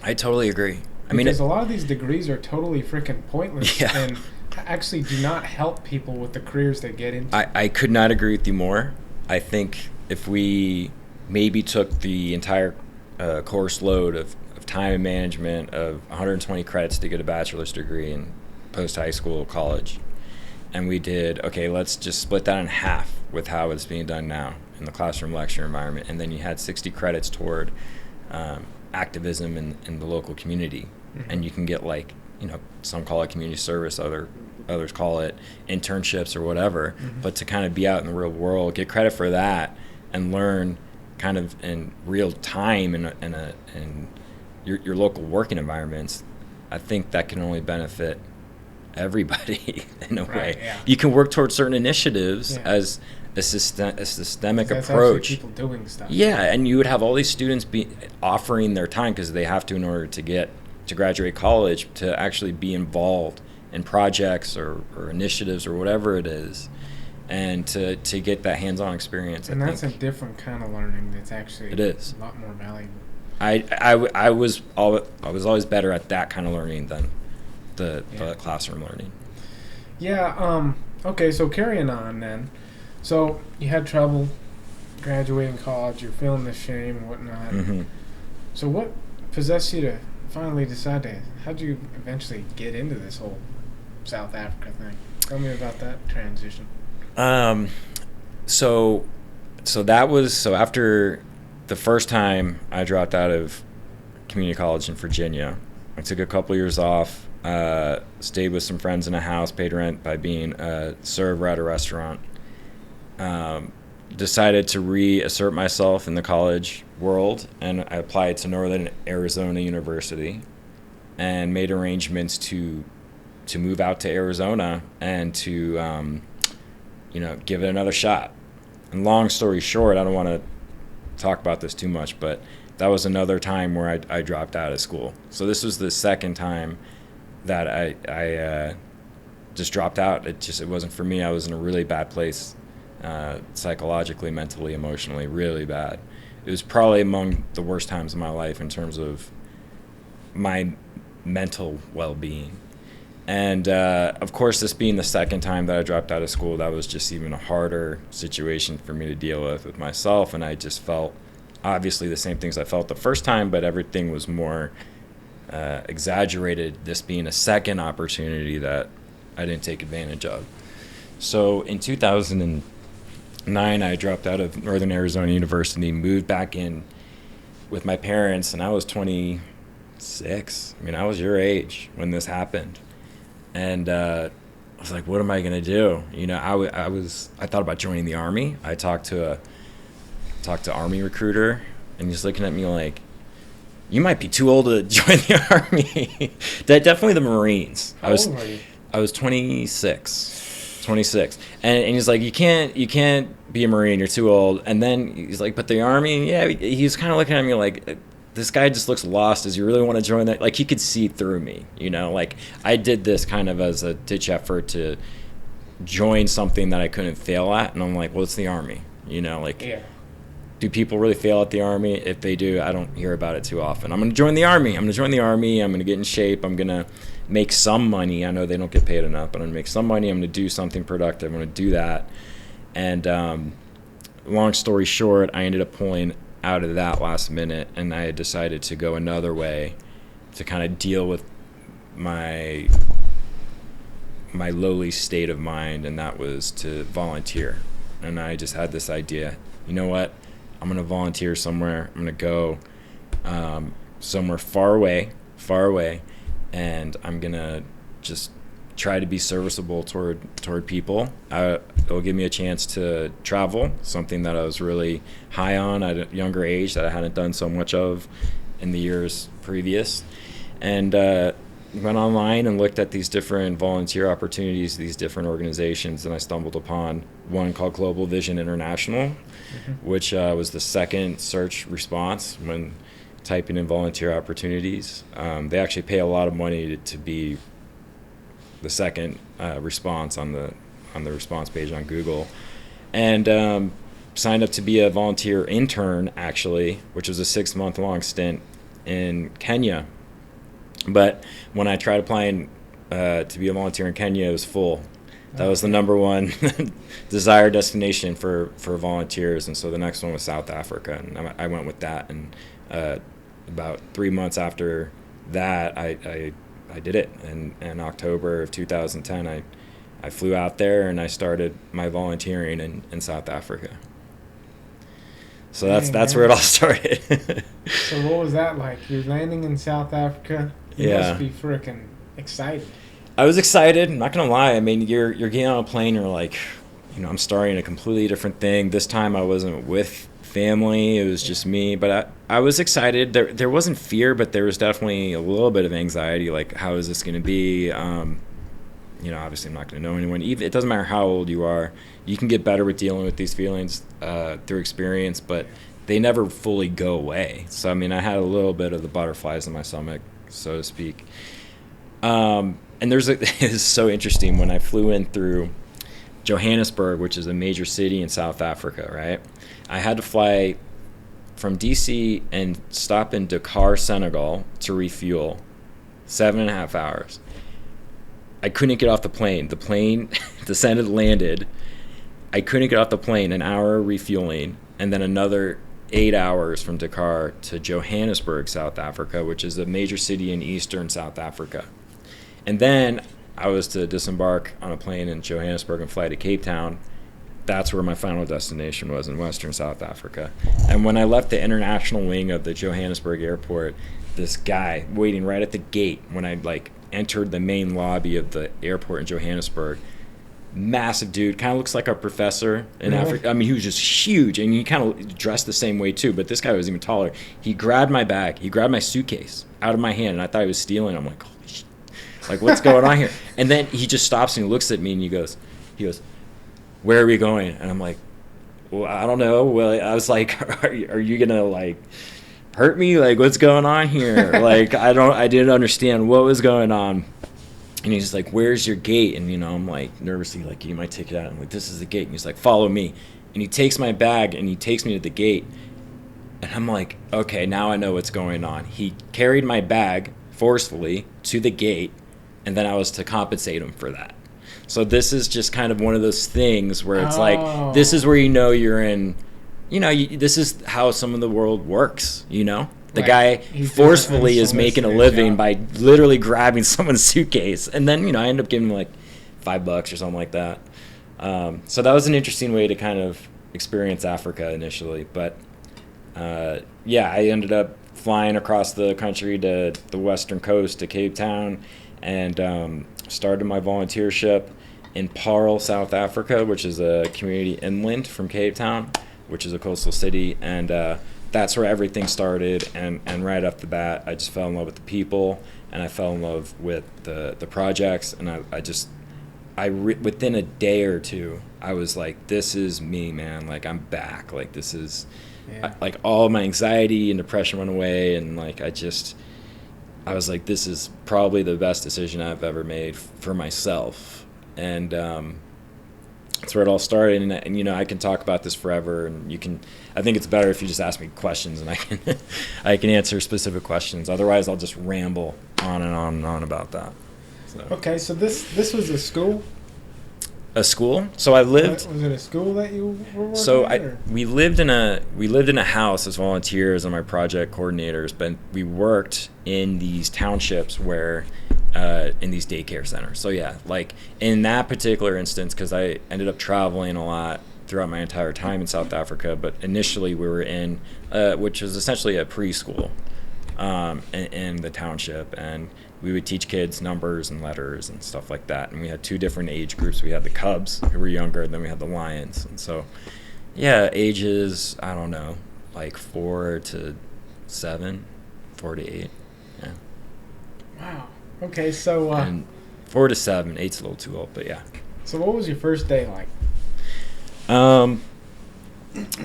I totally agree. Because a lot of these degrees are totally freaking pointless, Yeah. and actually do not help people with the careers they get into. I could not agree with you more. I think if we maybe took the entire course load of time and management of 120 credits to get a bachelor's degree in post-high school, college, and we did, okay, let's just split that in half with how it's being done now in the classroom lecture environment, and then you had 60 credits toward activism in the local community, and you can get some call it community service, others call it internships or whatever, but to kind of be out in the real world, get credit for that, and learn kind of in real time in your local working environments. I think that can only benefit everybody in a way. Yeah. You can work towards certain initiatives as a systemic that's approach. People doing stuff. Yeah, and you would have all these students offering their time, because they have to in order to graduate college, to actually be involved in projects or initiatives or whatever it is, and to get that hands-on experience. And that's a different kind of learning. That's actually it is a lot more valuable. I was always better at that kind of learning than the classroom learning. Yeah. Okay. So carrying on then. So you had trouble graduating college. You're feeling the shame and whatnot. So what possessed you to finally decide how'd you eventually get into this whole South Africa thing? Tell me about that transition. So that was after the first time I dropped out of community college in Virginia. I took a couple years off, stayed with some friends in a house, paid rent by being a server at a restaurant. Decided to reassert myself in the college world, and I applied to Northern Arizona University and made arrangements to move out to Arizona and to give it another shot. And long story short, I don't want to talk about this too much, but that was another time where I dropped out of school. So this was the second time that I just dropped out. It wasn't for me. I was in a really bad place psychologically, mentally, emotionally, really bad. It was probably among the worst times of my life in terms of my mental well-being. And of course, this being the second time that I dropped out of school, that was just even a harder situation for me to deal with myself. And I just felt obviously the same things I felt the first time, but everything was more exaggerated, this being a second opportunity that I didn't take advantage of. So in 2009, I dropped out of Northern Arizona University, moved back in with my parents, and I was 26. I mean, I was your age when this happened. And I was like, what am I going to do? You know, I thought about joining the Army. I talked to Army recruiter, and he's looking at me like, you might be too old to join the Army. Definitely the Marines. How old were you? I was 26. And he's like, you can't be a Marine, you're too old. And then he's like, but the Army, yeah, he's kind of looking at me like, this guy just looks lost. Does he really want to join that? Like, he could see through me, you know? Like, I did this kind of as a ditch effort to join something that I couldn't fail at. And I'm like, well, it's the Army, you know? Like, yeah. Do people really fail at the Army? If they do, I don't hear about it too often. I'm going to join the Army. I'm going to get in shape. I'm going to make some money. I know they don't get paid enough, but I'm going to make some money. I'm going to do something productive. I'm going to do that. And long story short, I ended up pulling out of that last minute, and I had decided to go another way to kind of deal with my lowly state of mind, and that was to volunteer. And I just had this idea, you know what, I'm going to volunteer somewhere. I'm going to go somewhere far away, and I'm going to just try to be serviceable toward people. It'll give me a chance to travel, something that I was really high on at a younger age that I hadn't done so much of in the years previous. And went online and looked at these different volunteer opportunities, these different organizations, and I stumbled upon one called Global Vision International, which was the second search response when typing in volunteer opportunities. They actually pay a lot of money to be the second response on the response page on Google, and signed up to be a volunteer intern, actually, which was a 6-month long stint in Kenya. But when I tried applying to be a volunteer in Kenya, it was full. That was the number one desired destination for volunteers, and so the next one was South Africa, and I went with that. And about 3 months after that, I did it. And in October of 2010, I flew out there and I started my volunteering in South Africa. So that's where it all started. So what was that like? You're landing in South Africa. You must be freaking excited. I was excited. I'm not gonna lie. I mean, you're getting on a plane. You're like, you know, I'm starting a completely different thing. This time I wasn't with family. It was just me. But I was excited. There wasn't fear, but there was definitely a little bit of anxiety. Like, how is this gonna be? You know, obviously I'm not gonna know anyone. It doesn't matter how old you are. You can get better with dealing with these feelings through experience, but they never fully go away. So I mean, I had a little bit of the butterflies in my stomach, so to speak. And it's so interesting when I flew in through Johannesburg, which is a major city in South Africa, right? I had to fly from DC and stop in Dakar, Senegal to refuel, 7.5 hours. I couldn't get off the plane. The plane descended, landed. I couldn't get off the plane, an hour refueling, and then another 8 hours from Dakar to Johannesburg, South Africa, which is a major city in eastern South Africa. And then I was to disembark on a plane in Johannesburg and fly to Cape Town. That's where my final destination was, in western South Africa. And when I left the international wing of the Johannesburg airport, this guy waiting right at the gate when I entered the main lobby of the airport in Johannesburg, massive dude, kind of looks like a professor in Africa. I mean, he was just huge, and he kind of dressed the same way too, but this guy was even taller. He grabbed my bag, he grabbed my suitcase out of my hand, and I thought he was stealing. I'm like, holy shit, like, what's going on here? And then he just stops and he looks at me and he goes, where are we going? And I'm like, well, I don't know. Well, I was like, are you gonna hurt me? Like, what's going on here? Like, I didn't understand what was going on. And he's like, "Where's your gate?" And I'm like nervously like, "You might take it out." I'm like, "This is the gate." And he's like, "Follow me." And he takes my bag and he takes me to the gate. And I'm like, "Okay, now I know what's going on." He carried my bag forcefully to the gate, and then I was to compensate him for that. So this is just kind of one of those things where it's like, this is where you're in, this is how some of the world works, The guy forcefully is making a living by literally grabbing someone's suitcase. And then, I end up giving him like $5 or something like that. So that was an interesting way to kind of experience Africa initially. But yeah, I ended up flying across the country to the western coast to Cape Town and started my volunteership in Paarl, South Africa, which is a community inland from Cape Town, which is a coastal city. And that's where everything started. And right off the bat, I just fell in love with the people, and I fell in love with the projects. And within a day or two, I was like, this is me, man. Like, I'm back. Like, this is, like, all my anxiety and depression went away. And, like, I was like, this is probably the best decision I've ever made for myself. And that's where it all started. And I can talk about this forever. And I think it's better if you just ask me questions and I can answer specific questions. Otherwise, I'll just ramble on and on and on about that. So. Okay, so this was a school? A school? So I lived. Was it a school that you were working so at? We lived in a house as volunteers and my project coordinators, but we worked in these townships where in these daycare centers. So yeah, like in that particular instance, because I ended up traveling a lot throughout my entire time in South Africa, but initially we were in which was essentially a preschool in the township, and we would teach kids numbers and letters and stuff like that. And we had two different age groups. We had the cubs, who were younger, and then we had the lions. And so, yeah, ages, I don't know, like 4 to 7, 4 to 8. Yeah. Wow. Okay, so... and 4 to 7, 8's a little too old, but yeah. So what was your first day like?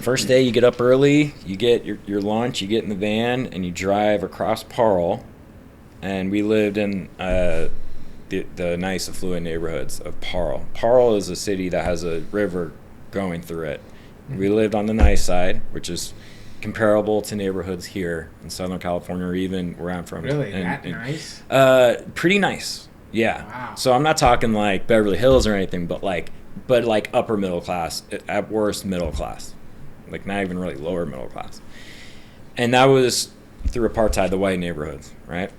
First day, you get up early, you get your lunch, you get in the van, and you drive across Paarl. And we lived in the nice affluent neighborhoods of Paarl. Paarl is a city that has a river going through it. We lived on the nice side, which is comparable to neighborhoods here in Southern California, or even where I'm from. Really? Nice? Pretty nice, yeah. Wow. So I'm not talking like Beverly Hills or anything, but like upper middle class, at worst middle class. Like not even really lower middle class. And that was through apartheid, the white neighborhoods, right?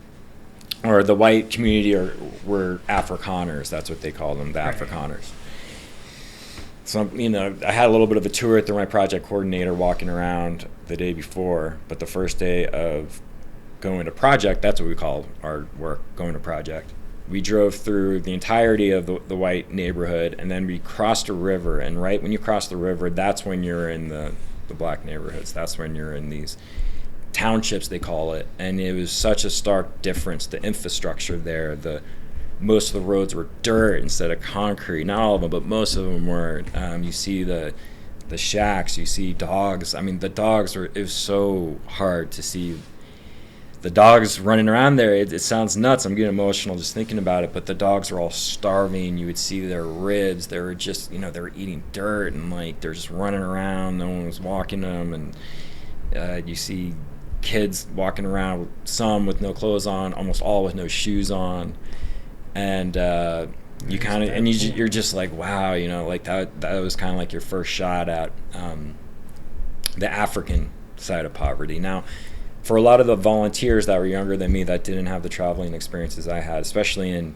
Or the white community were Afrikaners. That's what they call them, the Afrikaners. So, I had a little bit of a tour through my project coordinator walking around the day before, but the first day of going to project, that's what we call our work, going to project. We drove through the entirety of the white neighborhood, and then we crossed a river, and right when you cross the river, that's when you're in the black neighborhoods. That's when you're in these townships, they call it. And it was such a stark difference. The infrastructure there, most of the roads were dirt instead of concrete. Not all of them, but most of them were. You see the shacks, you see dogs. I mean, the dogs it was so hard to see the dogs running around there. It sounds nuts. I'm getting emotional just thinking about it, but the dogs were all starving. You would see their ribs. They were just, they were eating dirt, and like they're just running around. No one was walking them. And you see kids walking around, some with no clothes on, almost all with no shoes on, and you kind of, and you're just like, wow, like that was kind of like your first shot at the African side of poverty. Now, for a lot of the volunteers that were younger than me that didn't have the traveling experiences I had, especially in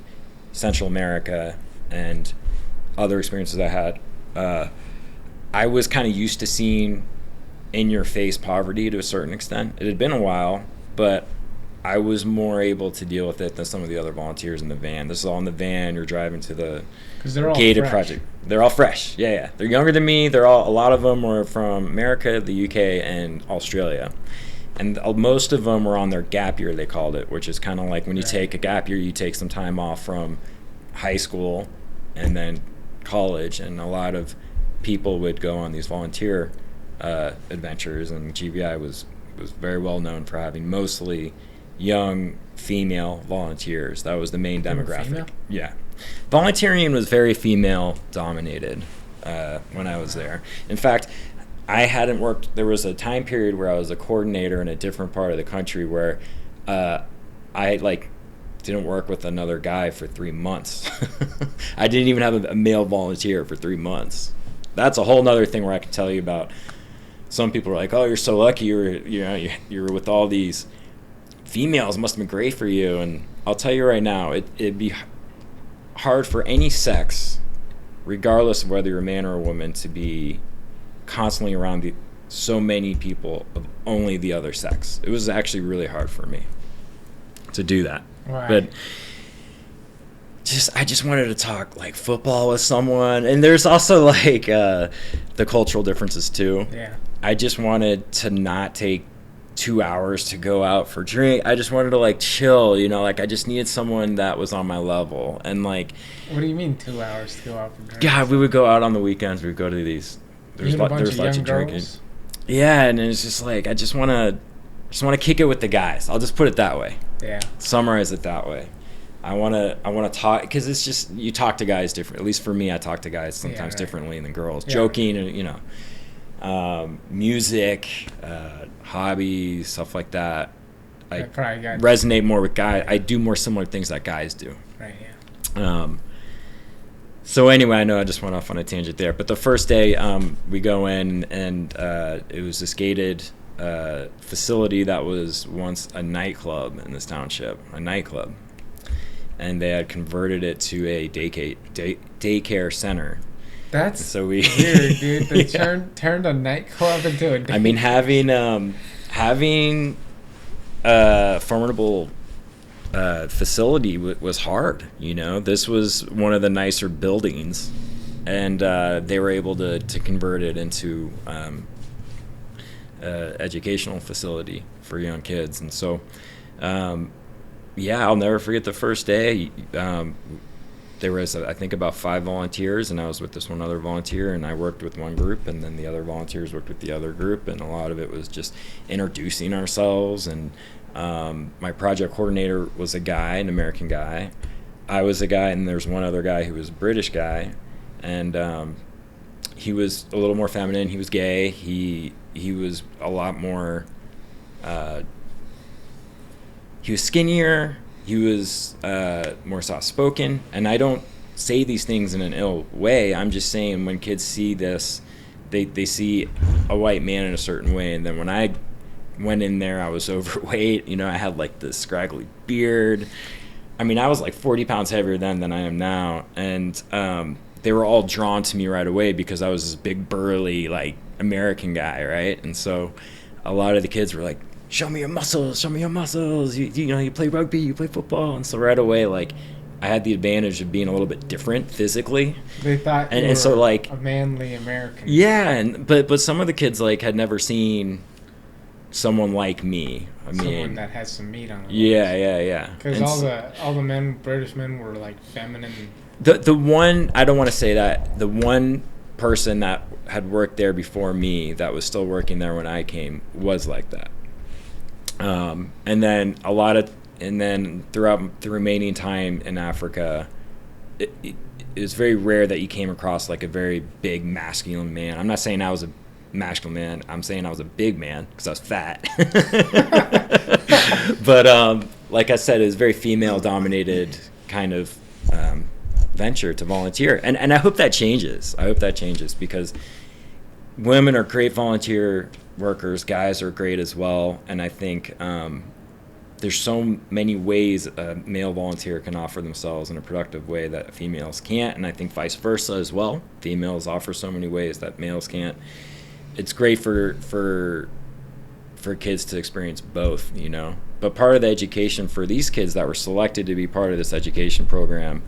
Central America and other experiences I had, I was kind of used to seeing in-your-face poverty to a certain extent. It had been a while, but I was more able to deal with it than some of the other volunteers in the van. This is all in the van. You're driving to the gated project. They're all fresh. Yeah. They're younger than me. A lot of them were from America, the UK, and Australia. And most of them were on their gap year, they called it, which is kind of like when you take a gap year, you take some time off from high school and then college. And a lot of people would go on these volunteer adventures, and GBI was very well known for having mostly young female volunteers. That was the main demographic. Female? Yeah. Volunteering was very female dominated when I was there. In fact, I hadn't worked, there was a time period where I was a coordinator in a different part of the country where I like didn't work with another guy for 3 months. I didn't even have a male volunteer for 3 months. That's a whole nother thing where I can tell you about. Some people are like, "Oh, you're so lucky. You're with all these females. It must have been great for you." And I'll tell you right now, it'd be hard for any sex, regardless of whether you're a man or a woman, to be constantly around so many people of only the other sex. It was actually really hard for me to do that. Right. But I just wanted to talk like football with someone, and there's also like the cultural differences too. Yeah. I just wanted to not take 2 hours to go out for drink. I just wanted to like chill, like I just needed someone that was on my level. And like, what do you mean 2 hours to go out for drink? God, we would go out on the weekends. We would go to these. There's lots of drinking. Yeah, and it's just like I just want to kick it with the guys. I'll just put it that way. Yeah. Summarize it that way. I want to talk, because it's just, you talk to guys different. At least for me, I talk to guys sometimes differently than girls. Yeah. Joking, music, hobbies, stuff like that. I resonate more with guys. I do more similar things that guys do. Right. Yeah. So anyway, I know I just went off on a tangent there, but the first day we go in, and it was this gated facility that was once a nightclub in this township, and they had converted it to a daycare center. That's weird, dude. They turned a nightclub into a daycare. I mean, having a formidable facility was hard. This was one of the nicer buildings, and they were able to convert it into educational facility for young kids. And so I'll never forget the first day. There was I think about 5 volunteers, and I was with this one other volunteer, and I worked with one group, and then the other volunteers worked with the other group, and a lot of it was just introducing ourselves. And my project coordinator was a guy, an American guy. I was a guy, and there's one other guy who was a British guy, and he was a little more feminine. He was gay. He was a lot more. He was skinnier. He was more soft-spoken. And I don't say these things in an ill way. I'm just saying when kids see this, they see a white man in a certain way. And then when I went in there, I was overweight. I had like this scraggly beard. I mean, I was like 40 pounds heavier then than I am now. And they were all drawn to me right away because I was this big, burly, like, American guy, right? And so a lot of the kids were like, show me your muscles, you play rugby, you play football. And so right away, like, I had the advantage of being a little bit different physically. They thought you were so, like, a manly American. Yeah, but some of the kids, like, had never seen someone like me. Someone that has some meat on them. Yeah. Because all the men, British men, were like feminine. The one, I don't want to say that, the one person that had worked there before me that was still working there when I came was like that. And then throughout the remaining time in Africa, it was very rare that you came across like a very big masculine man. I'm not saying I was a masculine man. I'm saying I was a big man because I was fat. But like I said, it was very female-dominated kind of venture to volunteer, and I hope that changes. Because women are great volunteer workers, guys are great as well, and I think there's so many ways a male volunteer can offer themselves in a productive way that females can't, and I think vice versa as well. Females offer so many ways that males can't. It's great for kids to experience both, But part of the education for these kids that were selected to be part of this education program,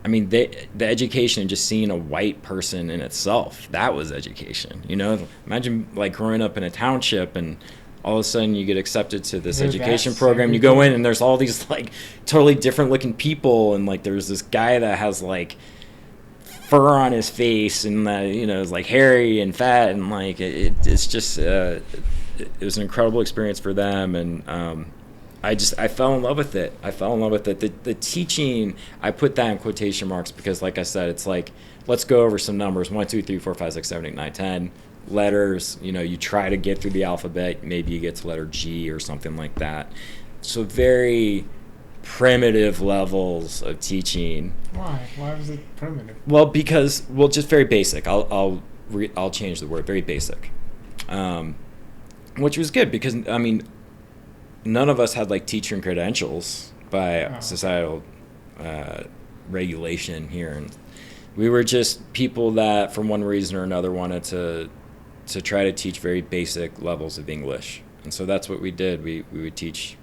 I mean, the education and just seeing a white person in itself, that was education, Imagine, like, growing up in a township and all of a sudden you get accepted to this education program. You go in and there's all these, like, totally different looking people, and, like, there's this guy that has, like, fur on his face and, is, like, hairy and fat, and, like, it's just, it was an incredible experience for them. And I fell in love with it. The teaching, I put that in quotation marks because, like I said, it's like, let's go over some numbers: 1, 2, 3, 4, 5, 6, 7, 8, 9, 10 letters. You try to get through the alphabet. Maybe you get to letter G or something like that. So very primitive levels of teaching. Why? Why was it primitive? Well, because just very basic. I'll change the word. Very basic, which was good because none of us had like teaching credentials by societal regulation here, and we were just people that, for one reason or another, wanted to try to teach very basic levels of English, and so that's what we did. We would teach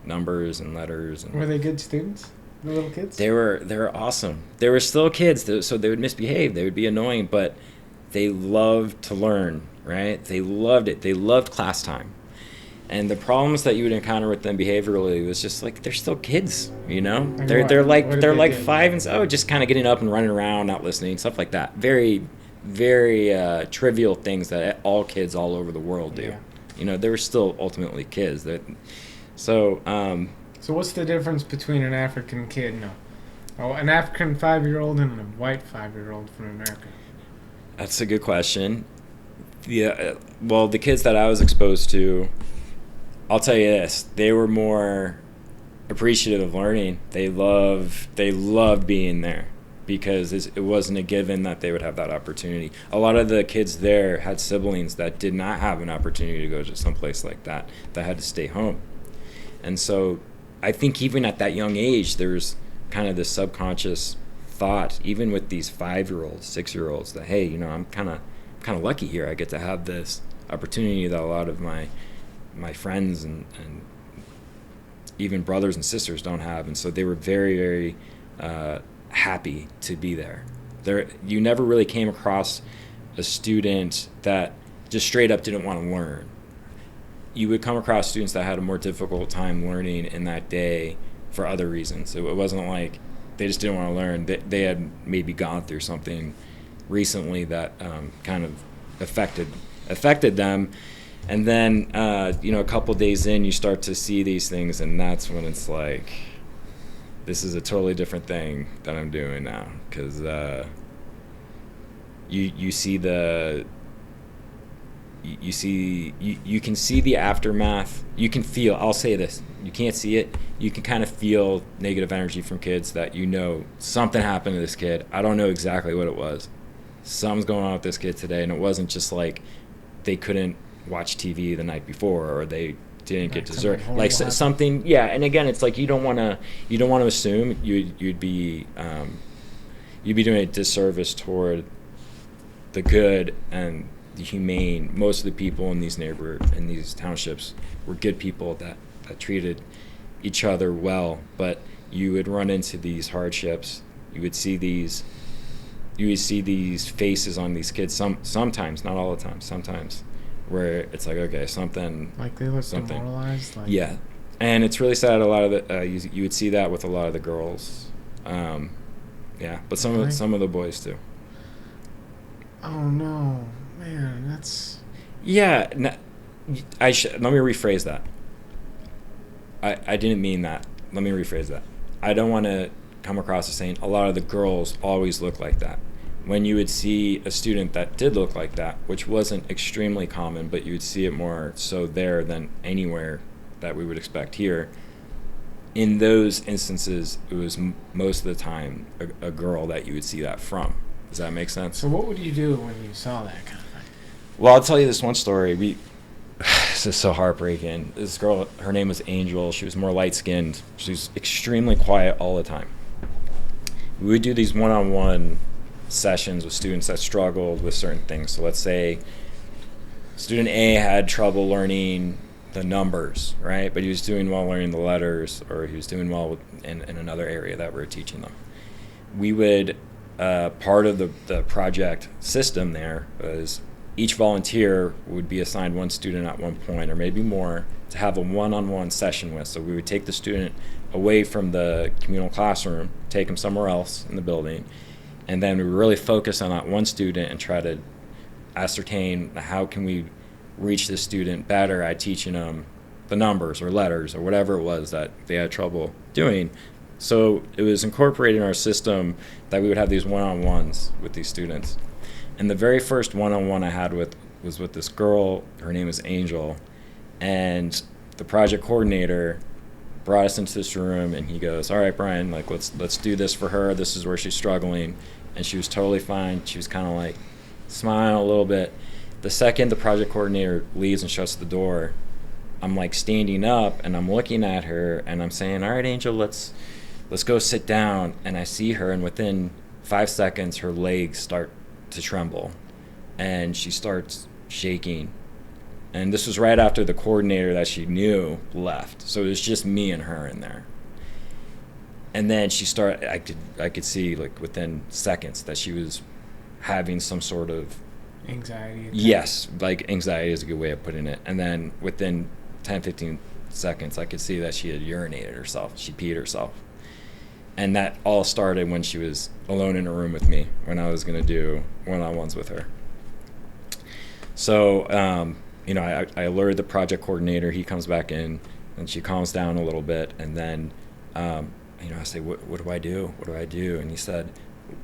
numbers and letters. And were they good students, the little kids? They were awesome. They were still kids, so they would misbehave. They would be annoying, but they loved to learn. Right? They loved it. They loved class time. And the problems that you would encounter with them behaviorally was just like, they're still kids, They're like 5 and just kind of getting up and running around, not listening, stuff like that. Very, very trivial things that all kids all over the world do. Yeah. They were still ultimately kids. So what's the difference between an African kid and an African 5-year-old and a white 5-year-old from America? That's a good question. Yeah, well, the kids that I was exposed to, I'll tell you this: they were more appreciative of learning. They loved being there because it wasn't a given that they would have that opportunity. A lot of the kids there had siblings that did not have an opportunity to go to someplace like that had to stay home. And so I think even at that young age, there's kind of this subconscious thought, even with these 5-year-olds, 6-year-olds, that, hey, I'm kind of lucky here. I get to have this opportunity that a lot of my friends and even brothers and sisters don't have. And so they were very, very happy to be there. You never really came across a student that just straight up didn't want to learn. You would come across students that had a more difficult time learning in that day for other reasons. So it wasn't like they just didn't want to learn. They had maybe gone through something recently that kind of affected them. And then, a couple days in, you start to see these things, and that's when it's like, this is a totally different thing that I'm doing now. Because you can see the aftermath. You can feel, I'll say this, you can't see it. You can kind of feel negative energy from kids that something happened to this kid. I don't know exactly what it was. Something's going on with this kid today, and it wasn't just like they couldn't watch TV the night before or they didn't get dessert. Like something, yeah. And again, it's like you don't want to assume you'd be doing a disservice toward the good and the humane. Most of the people in these these townships were good people that treated each other well, but you would run into these hardships. You would see these faces on these kids sometimes, not all the time, sometimes, where it's like, okay, something like they look demoralized. Yeah, and it's really sad. A lot of the you would see that with a lot of the girls, but some of the boys too. Oh no, man, that's. Yeah, let me rephrase that. I didn't mean that. Let me rephrase that. I don't want to come across as saying a lot of the girls always look like that. When you would see a student that did look like that, which wasn't extremely common, but you would see it more so there than anywhere that we would expect here, in those instances, it was most of the time a girl that you would see that from. Does that make sense? So what would you do when you saw that kind of thing? Well, I'll tell you this one story. This is so heartbreaking. This girl, her name was Angel. She was more light-skinned. She was extremely quiet all the time. We would do these one-on-one sessions with students that struggled with certain things. So let's say student A had trouble learning the numbers, right? But he was doing well learning the letters, or he was doing well in another area that we were teaching them. We would, part of the project system there was each volunteer would be assigned one student at one point, or maybe more, to have a one-on-one session with. So we would take the student away from the communal classroom, take them somewhere else in the building, and then we really focus on that one student and try to ascertain how can we reach this student better at teaching them the numbers or letters or whatever it was that they had trouble doing. So it was incorporated in our system that we would have these one-on-ones with these students. And the very first one-on-one I had was with this girl. Her name is Angel. And the project coordinator brought us into this room, and he goes, all right, Brian, like let's do this for her. This is where she's struggling. And she was totally fine. She was kind of like smiling a little bit. The second the project coordinator leaves and shuts the door, I'm like standing up and I'm looking at her and I'm saying, all right, Angel, let's go sit down. And I see her, and within 5 seconds her legs start to tremble and she starts shaking. And this was right after the coordinator that she knew left. So it was just me and her in there. And then I could see like within seconds that she was having some sort of anxiety attack. Yes, like anxiety is a good way of putting it. And then within 10-15 seconds I could see that she had urinated herself. She peed herself. And that all started when she was alone in a room with me when I was going to do one-on-ones with her. So I alerted the project coordinator. He comes back in and she calms down a little bit, and then I say, what do I do? What do I do? And he said,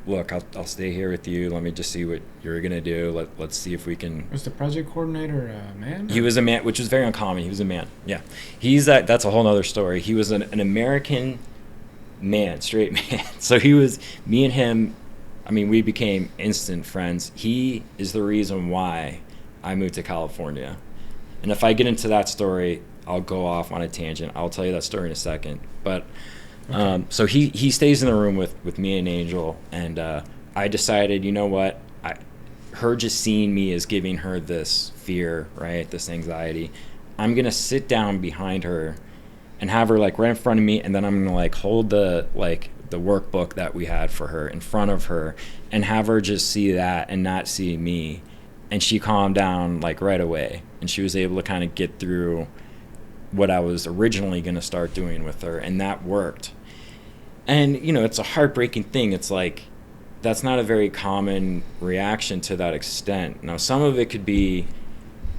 look, I'll stay here with you. Let me just see what you're going to do. Let's see if we can. Was the project coordinator a man? He was a man, which was very uncommon. He was a man. Yeah. That's a whole other story. He was an American man, straight man. So me and him, we became instant friends. He is the reason why I moved to California. And if I get into that story, I'll go off on a tangent. I'll tell you that story in a second. But okay. So he stays in the room with me and Angel, and I decided, you know what, her just seeing me is giving her this fear, right, this anxiety. I'm gonna sit down behind her and have her like right in front of me, and then I'm gonna like hold the workbook that we had for her in front of her and have her just see that and not see me. And she calmed down like right away, and she was able to kind of get through what I was originally going to start doing with her, and that worked. And it's a heartbreaking thing. It's like that's not a very common reaction to that extent. Now some of it could be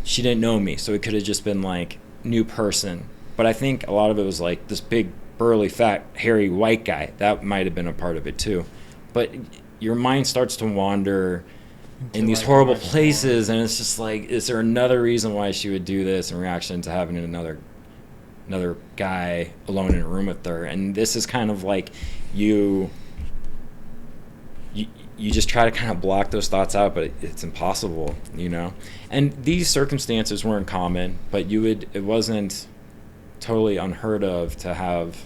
she didn't know me, so it could have just been like new person, but I think a lot of it was like this big burly fat hairy white guy. That might have been a part of it too. But your mind starts to wander in these horrible places, and it's just like, is there another reason why she would do this in reaction to having another guy alone in a room with her? And this is kind of like you just try to kind of block those thoughts out, but it's impossible, And these circumstances weren't common, but it wasn't totally unheard of to have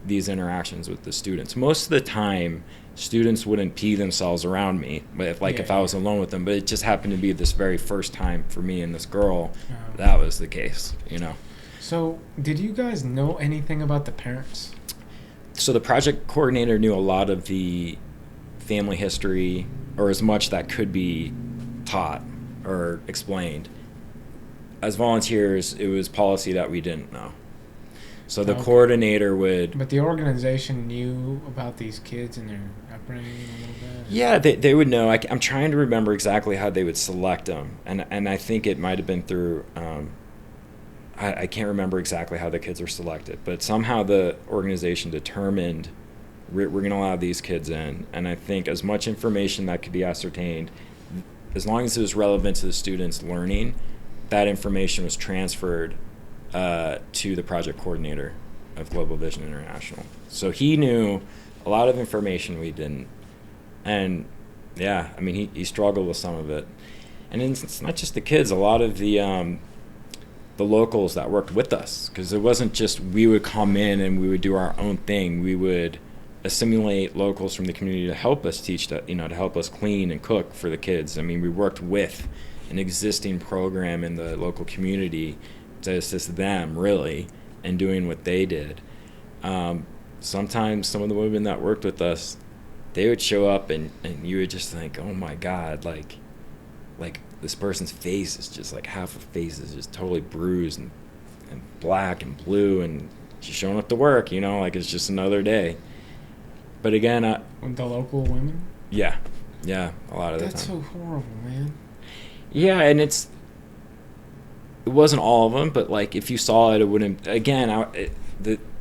these interactions with the students. Most of the time students wouldn't pee themselves around me, but if I was alone with them. But it just happened to be this very first time for me and this girl, that was the case, So, did you guys know anything about the parents? So the project coordinator knew a lot of the family history, or as much that could be taught or explained. As volunteers, it was policy that we didn't know. So the coordinator would... But the organization knew about these kids and their upbringing a little bit? Yeah, they would know. I'm trying to remember exactly how they would select them. And I think it might have been through... I can't remember exactly how the kids were selected. But somehow the organization determined we're going to allow these kids in. And I think as much information that could be ascertained, as long as it was relevant to the students' learning, that information was transferred to the project coordinator of Global Vision International. So he knew a lot of information we didn't. And yeah, he struggled with some of it. And it's not just the kids, a lot of the locals that worked with us, because it wasn't just we would come in and we would do our own thing. We would assimilate locals from the community to help us teach, to help us clean and cook for the kids. We worked with an existing program in the local community to assist them really in doing what they did. Sometimes some of the women that worked with us, they would show up and you would just think, oh my God, like this person's face is just like half of face is just totally bruised and black and blue, and she's showing up to work, like it's just another day. But again, the local women? Yeah, a lot of the time. That's so horrible, man. Yeah, and it wasn't all of them, but like if you saw it, it wouldn't. Again,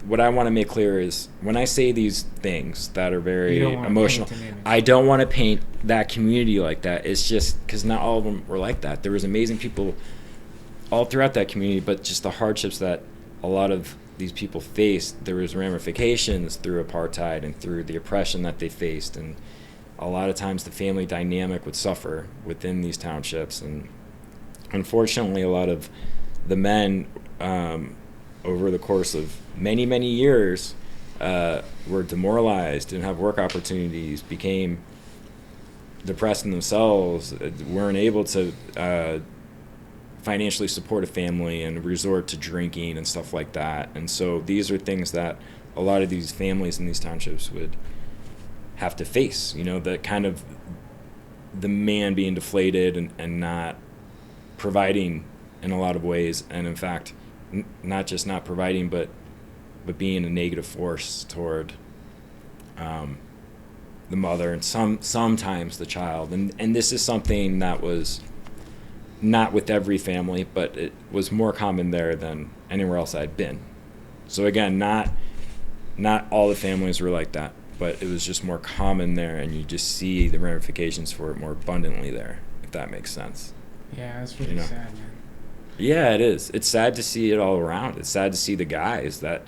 what I want to make clear is when I say these things that are very emotional, I don't want to paint that community like that. It's just because not all of them were like that. There was amazing people all throughout that community, but just the hardships that a lot of these people faced, there was ramifications through apartheid and through the oppression that they faced, and a lot of times the family dynamic would suffer within these townships. And unfortunately, a lot of the men over the course of many years were demoralized, didn't have work opportunities, became depressed in themselves, weren't able to financially support a family, and resort to drinking and stuff like that. And so these are things that a lot of these families in these townships would have to face, the kind of the man being deflated and not providing in a lot of ways, and in fact not just not providing but being a negative force toward the mother and sometimes the child. And this is something that was not with every family, but it was more common there than anywhere else I'd been. So again, not all the families were like that, but it was just more common there, and you just see the ramifications for it more abundantly there, if that makes sense. Yeah, that's really sad, man. Yeah, it is. It's sad to see it all around. It's sad to see the guys that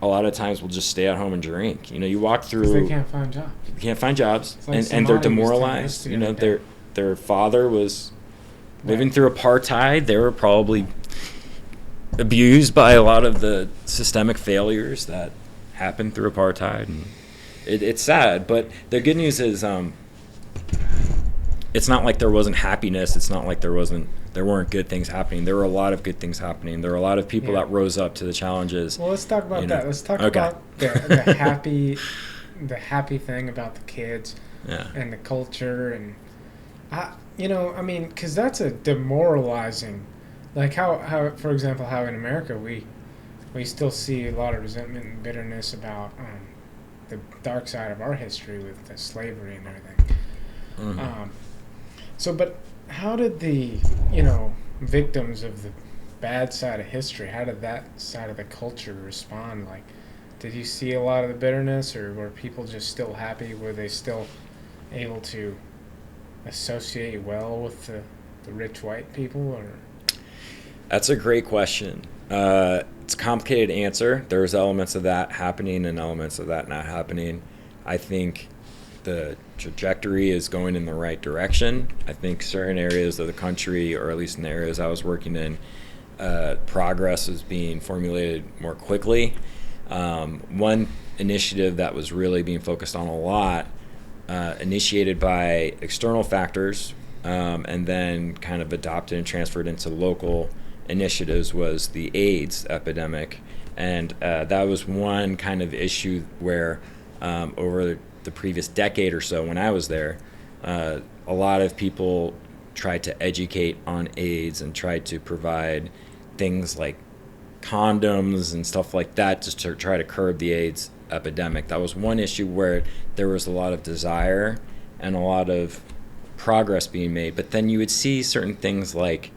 a lot of times will just stay at home and drink. You walk through. They can't find jobs. They can't find jobs, like and they're demoralized. Their father was living through apartheid. They were probably abused by a lot of the systemic failures that happened through apartheid, and it's sad. But the good news is, it's not like there wasn't happiness. It's not like there weren't good things happening. There were a lot of good things happening. There were a lot of people that rose up to the challenges. Well, let's talk about that. Let's talk about the happy thing about the kids and the culture. And because that's a demoralizing, like how for example, how in America we still see a lot of resentment and bitterness about the dark side of our history with the slavery and everything. Mm-hmm. But how did the victims of the bad side of history, how did that side of the culture respond? Like, did you see a lot of the bitterness, or were people just still happy? Were they still able to associate well with the rich white people? Or that's a great question. It's a complicated answer. There's elements of that happening and elements of that not happening. I think the trajectory is going in the right direction. I think certain areas of the country, or at least in the areas I was working in, progress is being formulated more quickly. One initiative that was really being focused on a lot, initiated by external factors, and then kind of adopted and transferred into local initiatives, was the AIDS epidemic. And that was one kind of issue where over the previous decade or so when I was there, a lot of people tried to educate on AIDS and tried to provide things like condoms and stuff like that just to try to curb the AIDS epidemic. That was one issue where there was a lot of desire and a lot of progress being made. But then you would see certain things, like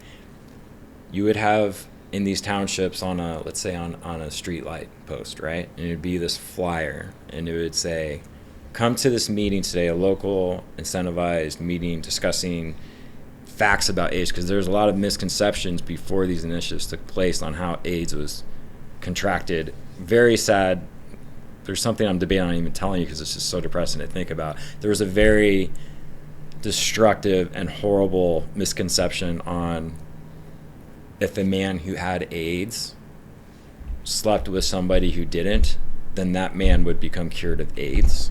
you would have in these townships on a street light post, right? And it would be this flyer, and it would say, come to this meeting today, a local incentivized meeting discussing facts about AIDS, because there's a lot of misconceptions before these initiatives took place on how AIDS was contracted. Very sad. There's something I'm debating on even telling you because it's just so depressing to think about. There was a very destructive and horrible misconception on if a man who had AIDS slept with somebody who didn't, then that man would become cured of AIDS.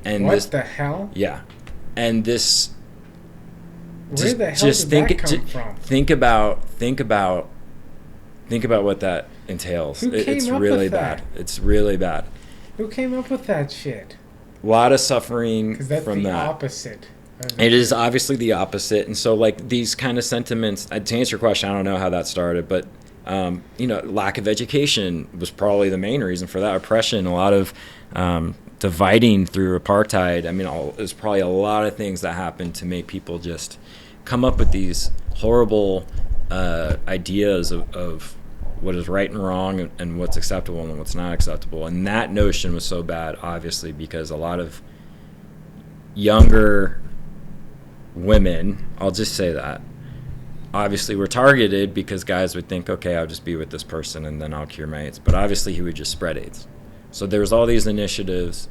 And what the hell? Yeah. And this, where the hell did that come from? Think about what that entails. It's really bad. It's really bad. Who came up with that shit? A lot of suffering from that. Because that's the opposite. It is obviously the opposite. And so, like, these kind of sentiments, to answer your question, I don't know how that started, but lack of education was probably the main reason for that. Oppression, a lot of dividing through apartheid. I mean, there's probably a lot of things that happened to make people just come up with these horrible ideas of what is right and wrong and what's acceptable and what's not acceptable. And that notion was so bad, obviously, because a lot of younger women, I'll just say that, obviously were targeted because guys would think, okay, I'll just be with this person and then I'll cure my AIDS. But obviously he would just spread AIDS. So there was all these initiatives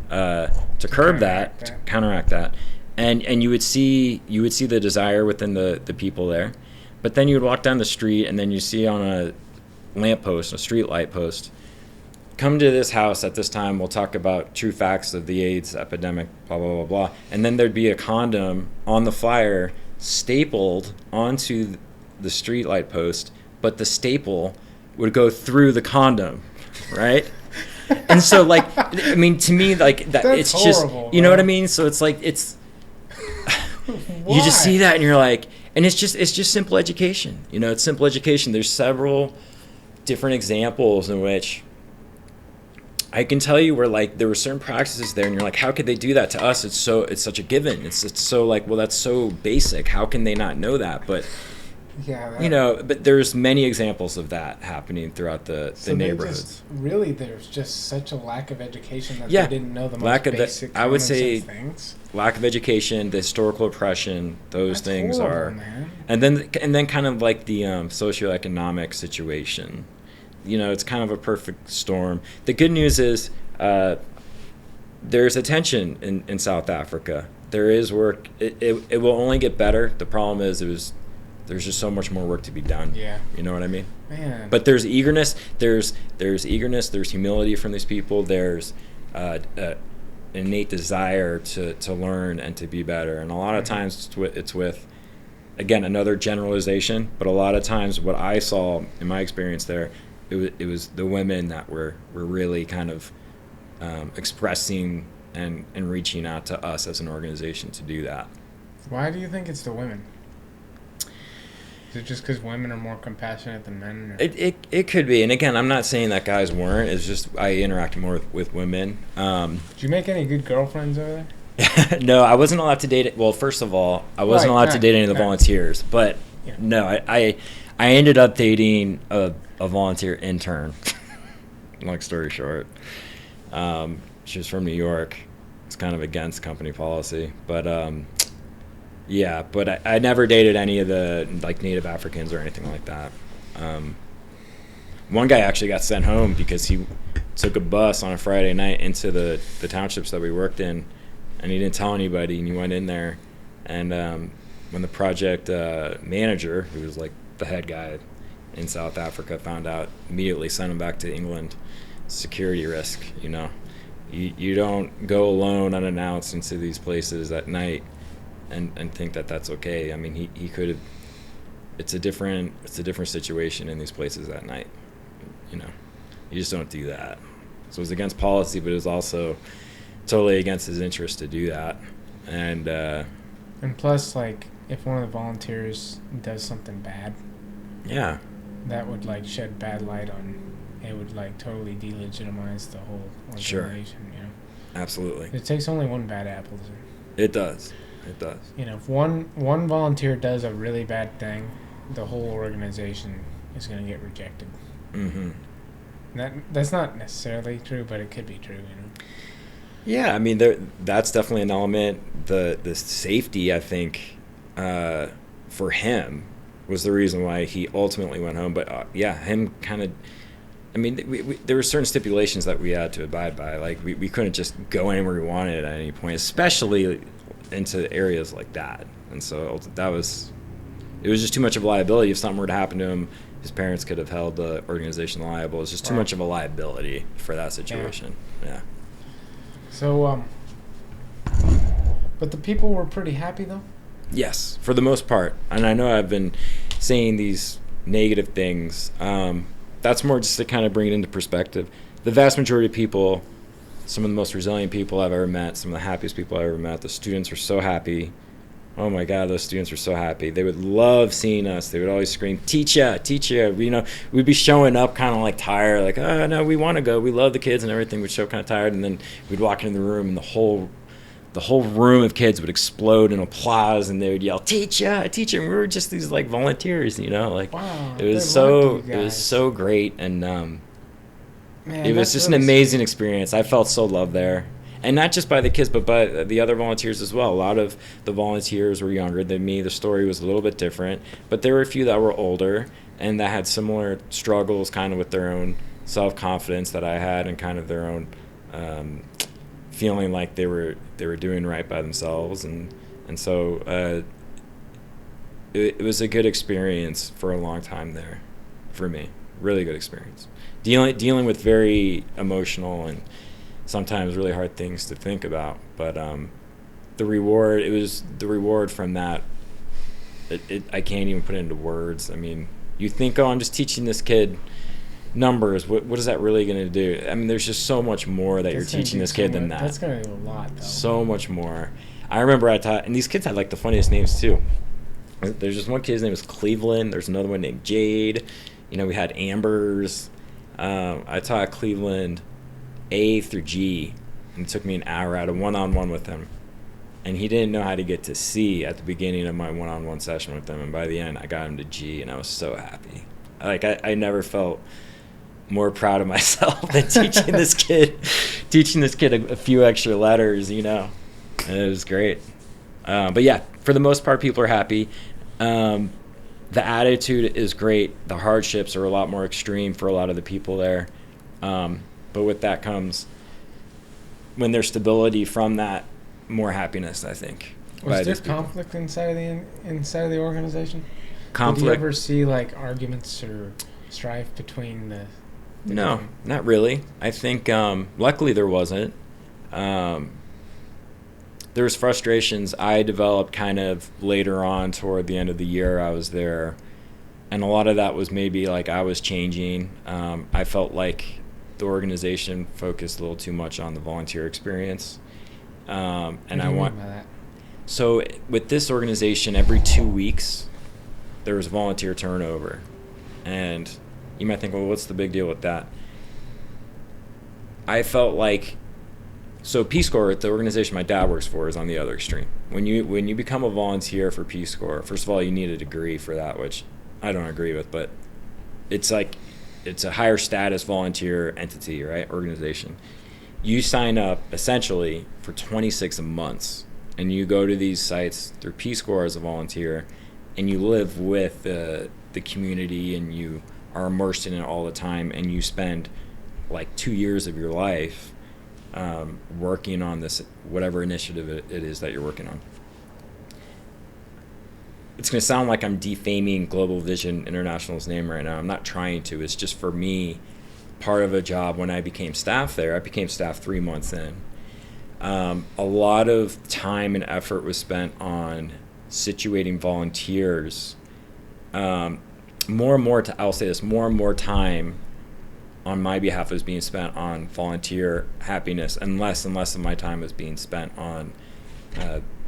to curb that, to counteract that. And you would see the desire within the people there. But then you would walk down the street and then you see on a lamppost, a street light post, come to this house at this time, we'll talk about true facts of the AIDS epidemic, blah, blah, blah, blah. And then there'd be a condom on the flyer stapled onto the street light post, but the staple would go through the condom, right? And so, like, I mean, to me, like, that it's horrible, just, you know what I mean? So it's like, it's, you just see that and you're like, and it's just simple education. You know, it's simple education. There's several different examples in which I can tell you where, like, there were certain practices there and you're like, how could they do that to us? It's such a given. It's so like, well, that's so basic. How can they not know that? But yeah, you know, but there's many examples of that happening throughout the neighborhoods. Really, there's just such a lack of education that Yeah. they didn't know the Lack most of basic I would say things. lack of education, the historical oppression, those That's things horrible, are, man. and then kind of like the socioeconomic situation. You know, it's kind of a perfect storm. The good news is there's attention in South Africa. There is work. It will only get better. The problem is there's just so much more work to be done. Yeah. You know what I mean? Man. But there's eagerness. There's eagerness. There's humility from these people. There's innate desire to learn and to be better. And a lot of times it's with, again, another generalization, but a lot of times what I saw in my experience there, it was the women that were really kind of expressing and reaching out to us as an organization to do that. Why do you think it's the women? Is it just because women are more compassionate than men? Or? It could be. And again, I'm not saying that guys weren't. It's just I interacted more with women. Did you make any good girlfriends over there? No, I wasn't allowed to date. Well, first of all, I wasn't allowed to date any of the volunteers. But yeah. No, I ended up dating a volunteer intern. Long story short, she was from New York. It's kind of against company policy, but yeah. But I never dated any of the like Native Africans or anything like that. One guy actually got sent home because he took a bus on a Friday night into the townships that we worked in, and he didn't tell anybody, and he went in there, and when the project manager, who was like the head guy in South Africa, found out, immediately sent him back to England. Security risk, you know. You don't go alone unannounced into these places at night and think that that's okay. I mean, he could have. It's a different situation in these places at night. You know, you just don't do that. So it was against policy, but it was also totally against his interest to do that. And plus, like, if one of the volunteers does something bad, yeah, that would like shed bad light on. It would like totally delegitimize the whole organization. Sure. You know. Absolutely. It takes only one bad apple to. It does. It does. You know, if one volunteer does a really bad thing, the whole organization is going to get rejected. Mm-hmm. That's not necessarily true, but it could be true. You know. Yeah, I mean, that's definitely an element. The safety, I think, for him was the reason why he ultimately went home. But yeah, him kind of. I mean, there were certain stipulations that we had to abide by. Like, we couldn't just go anywhere we wanted at any point, especially into areas like that. And so it was just too much of a liability. If something were to happen to him, his parents could have held the organization liable. It's just too much of a liability for that situation. Yeah. So, but the people were pretty happy, though? Yes, for the most part. And I know I've been saying these negative things. That's more just to kind of bring it into perspective. The vast majority of people, some of the most resilient people I've ever met, some of the happiest people I've ever met, the students were so happy. Oh my God, those students were so happy. They would love seeing us. They would always scream, teacher. You know, we'd be showing up kind of like tired, like, oh no, we want to go. We love the kids and everything. We'd show kind of tired, and then we'd walk into the room and the whole the whole room of kids would explode in applause, and they would yell, "Teacher, teacher!" And we were just these like volunteers, like wow, it was so great, and Man, it was just an amazing experience. I felt so loved there, and not just by the kids, but by the other volunteers as well. A lot of the volunteers were younger than me. The story was a little bit different, but there were a few that were older and that had similar struggles, kind of with their own self-confidence that I had, and kind of their own feeling like they were doing right by themselves, and so it was a good experience for a long time there for me. Really good experience, dealing with very emotional and sometimes really hard things to think about, but the reward from that, I can't even put it into words. I mean, you think, oh, I'm just teaching this kid numbers. What is that really going to do? I mean, there's just so much more that you're teaching this kid than that. That's going to do a lot, though. So much more. I remember I taught, and these kids had like the funniest names too. There's just one kid's name was Cleveland. There's another one named Jade. We had Ambers. I taught Cleveland A through G, and it took me an hour. I had a one-on-one with him, and he didn't know how to get to C at the beginning of my one-on-one session with him, and by the end I got him to G, and I was so happy. Like I never felt more proud of myself than teaching this kid a few extra letters, and it was great. But yeah, for the most part, people are happy. The attitude is great. The hardships are a lot more extreme for a lot of the people there. But with that comes, when there's stability from that, more happiness, I think. Was there conflict inside of the organization? Conflict? Did you ever see like arguments or strife between the No, not really. I think luckily there wasn't. There was frustrations I developed kind of later on toward the end of the year I was there, and a lot of that was maybe like I was changing. I felt like the organization focused a little too much on the volunteer experience, and what do you mean by that? So with this organization, every 2 weeks there was volunteer turnover, and you might think, well, what's the big deal with that? I felt like, so Peace Corps, the organization my dad works for, is on the other extreme. When you become a volunteer for Peace Corps, first of all, you need a degree for that, which I don't agree with, but it's a higher status volunteer entity, right? Organization. You sign up essentially for 26 months, and you go to these sites through Peace Corps as a volunteer, and you live with the community, and you are immersed in it all the time, and you spend like 2 years of your life working on this, whatever initiative it is that you're working on. It's going to sound like I'm defaming Global Vision International's name right now. I'm not trying to. It's just, for me, part of a job. When I became staff there, I became staff 3 months in. A lot of time and effort was spent on situating volunteers. More and more, I'll say this, more and more time on my behalf was being spent on volunteer happiness, and less of my time was being spent on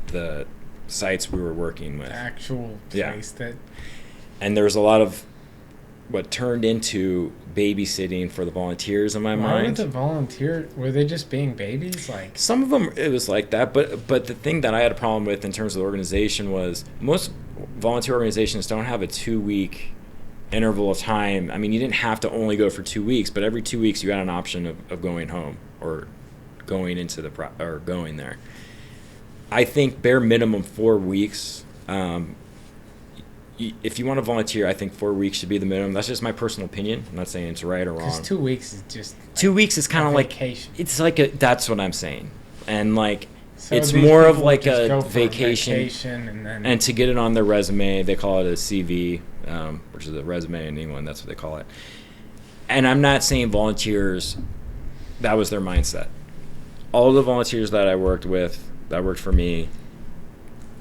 the sites we were working with. The actual place that... And there was a lot of what turned into babysitting for the volunteers in my mind. Why would the volunteer... Were they just being babies? Like, some of them, it was like that, but the thing that I had a problem with in terms of the organization was most volunteer organizations don't have a 2-week interval of time. I mean, you didn't have to only go for 2 weeks, but every 2 weeks you had an option of going home or going into or going there. I think bare minimum 4 weeks. If you want to volunteer, I think 4 weeks should be the minimum. That's just my personal opinion. I'm not saying it's right or wrong. Because 2 weeks is just... Like 2 weeks is kind of like... Vacation. It's like that's what I'm saying. And like... So it's more of like a vacation and to get it on their resume. They call it a CV, which is a resume in England. That's what they call it. And I'm not saying volunteers, that was their mindset. All the volunteers that I worked with, that worked for me,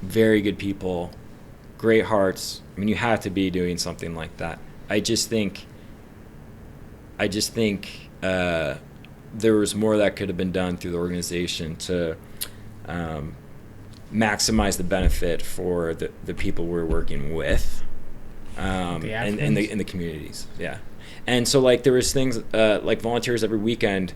very good people, great hearts. I mean, you have to be doing something like that. I just think there was more that could have been done through the organization to maximize the benefit for the people we're working with, and in the communities. Yeah. And so like there was things like volunteers every weekend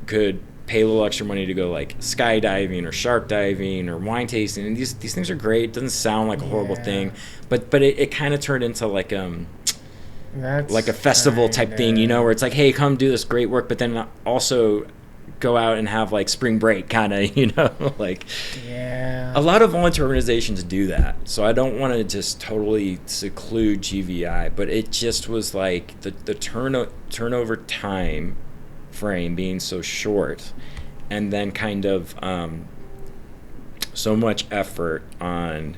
could pay a little extra money to go like skydiving or shark diving or wine tasting, and these things are great. It doesn't sound like a horrible thing, but it kind of turned into like like a festival type thing, you know, where it's like, hey, come do this great work, but then also go out and have like spring break kind of, you know, like a lot of volunteer organizations do that. So I don't want to just totally seclude GVI, but it just was like the turnover time frame being so short, and then kind of so much effort on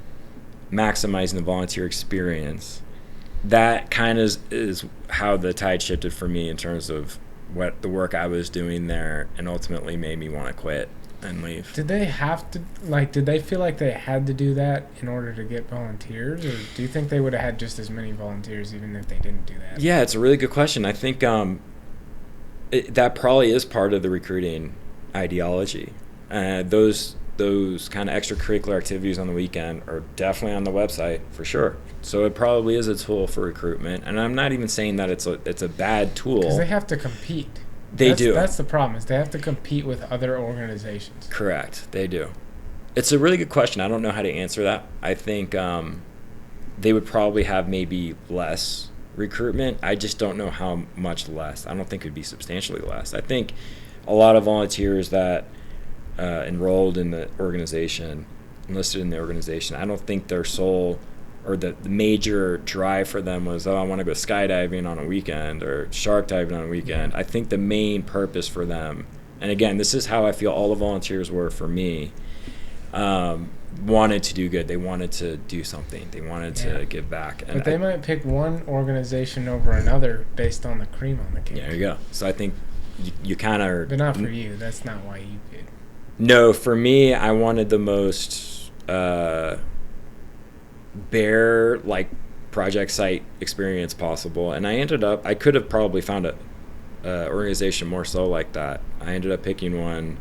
maximizing the volunteer experience. That kind of is how the tide shifted for me in terms of what the work I was doing there, and ultimately made me want to quit and leave. Did they have to, like, did they feel like they had to do that in order to get volunteers, or do you think they would have had just as many volunteers even if they didn't do that? Yeah, it's a really good question. I think that probably is part of the recruiting ideology. Those kind of extracurricular activities on the weekend are definitely on the website for sure. So it probably is a tool for recruitment, and I'm not even saying that it's a bad tool. Because they have to compete. They do. That's the problem, is they have to compete with other organizations. Correct, they do. It's a really good question. I don't know how to answer that. I think they would probably have maybe less recruitment. I just don't know how much less. I don't think it would be substantially less. I think a lot of volunteers that enrolled in the organization, enlisted in the organization, I don't think their sole or the major drive for them was, I want to go skydiving on a weekend or shark diving on a weekend. I think the main purpose for them, and again, this is how I feel all the volunteers were for me, wanted to do good. They wanted to do something. They wanted to give back. And but they might pick one organization over another based on the cream on the cake. Yeah, there you go. So I think you kind of... But not for you. That's not why you did. No, for me, I wanted the most bare, like, project site experience possible. And I could have probably found a organization more so like that. I ended up picking one.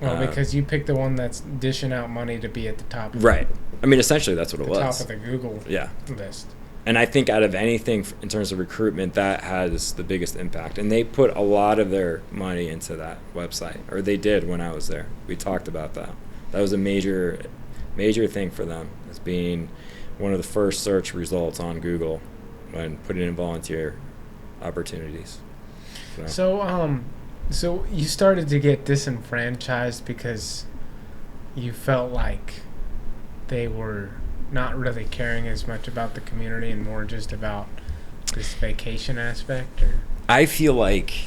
Well, because you picked the one that's dishing out money to be at the top. Right. I mean, essentially, that's what it was. Top of the Google list. And I think out of anything in terms of recruitment, that has the biggest impact. And they put a lot of their money into that website, or they did when I was there. We talked about that. That was a major thing for them, as being one of the first search results on Google when putting in volunteer opportunities. So you started to get disenfranchised because you felt like they were not really caring as much about the community and more just about this vacation aspect? Or? I feel like,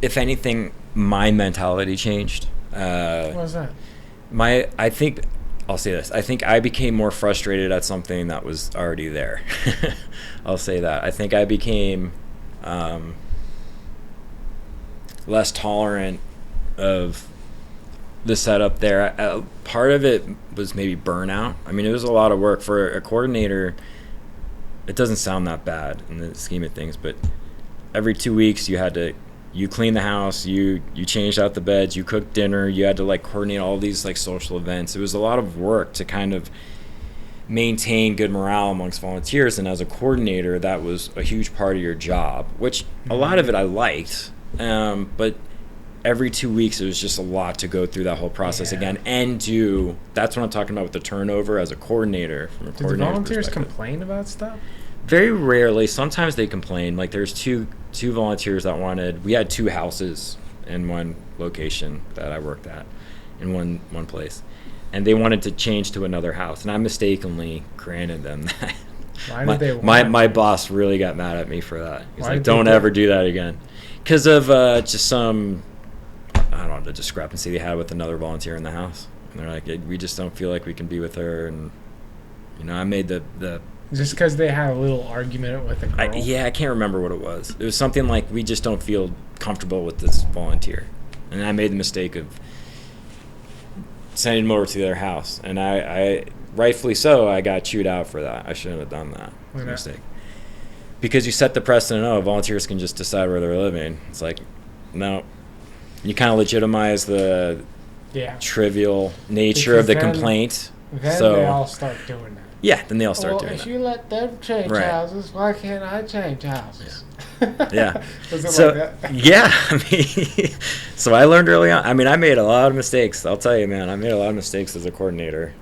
if anything, my mentality changed. What was that? I think, I'll say this, I think I became more frustrated at something that was already there. I'll say that. I think I became less tolerant of the setup there. Part of it was maybe burnout. I mean, it was a lot of work for a coordinator. It doesn't sound that bad in the scheme of things, but every 2 weeks you clean the house, you changed out the beds, you cooked dinner, you had to like coordinate all these like social events. It was a lot of work to kind of maintain good morale amongst volunteers, and as a coordinator, that was a huge part of your job, which a lot of it I liked, but every 2 weeks it was just a lot to go through that whole process again and do. That's what I'm talking about with the turnover as a coordinator. From a Did the volunteers complain about stuff? Very rarely. Sometimes they complain. Like there's two volunteers that we had 2 houses in one location that I worked at in one place, and they wanted to change to another house, and I mistakenly granted them that. Why did they want my boss really got mad at me for that. He's like, don't ever do that again, because of just some, I don't know, the discrepancy they had with another volunteer in the house, and they're like, we just don't feel like we can be with her, and I made the just because they had a little argument with a girl? I can't remember what it was. It was something like, we just don't feel comfortable with this volunteer. And I made the mistake of sending him over to their house. And I rightfully so, I got chewed out for that. I shouldn't have done that. It was a mistake. Because you set the precedent, volunteers can just decide where they're living. It's like, no. You kind of legitimize the trivial nature of the complaint. Then they all start doing that. Yeah, then they all start Well, doing if that. you let them change Right. houses, why can't I change houses? Yeah. Was it So like that? yeah, I mean, so I learned early on. I mean, I made a lot of mistakes. I'll tell you, man. I made a lot of mistakes as a coordinator.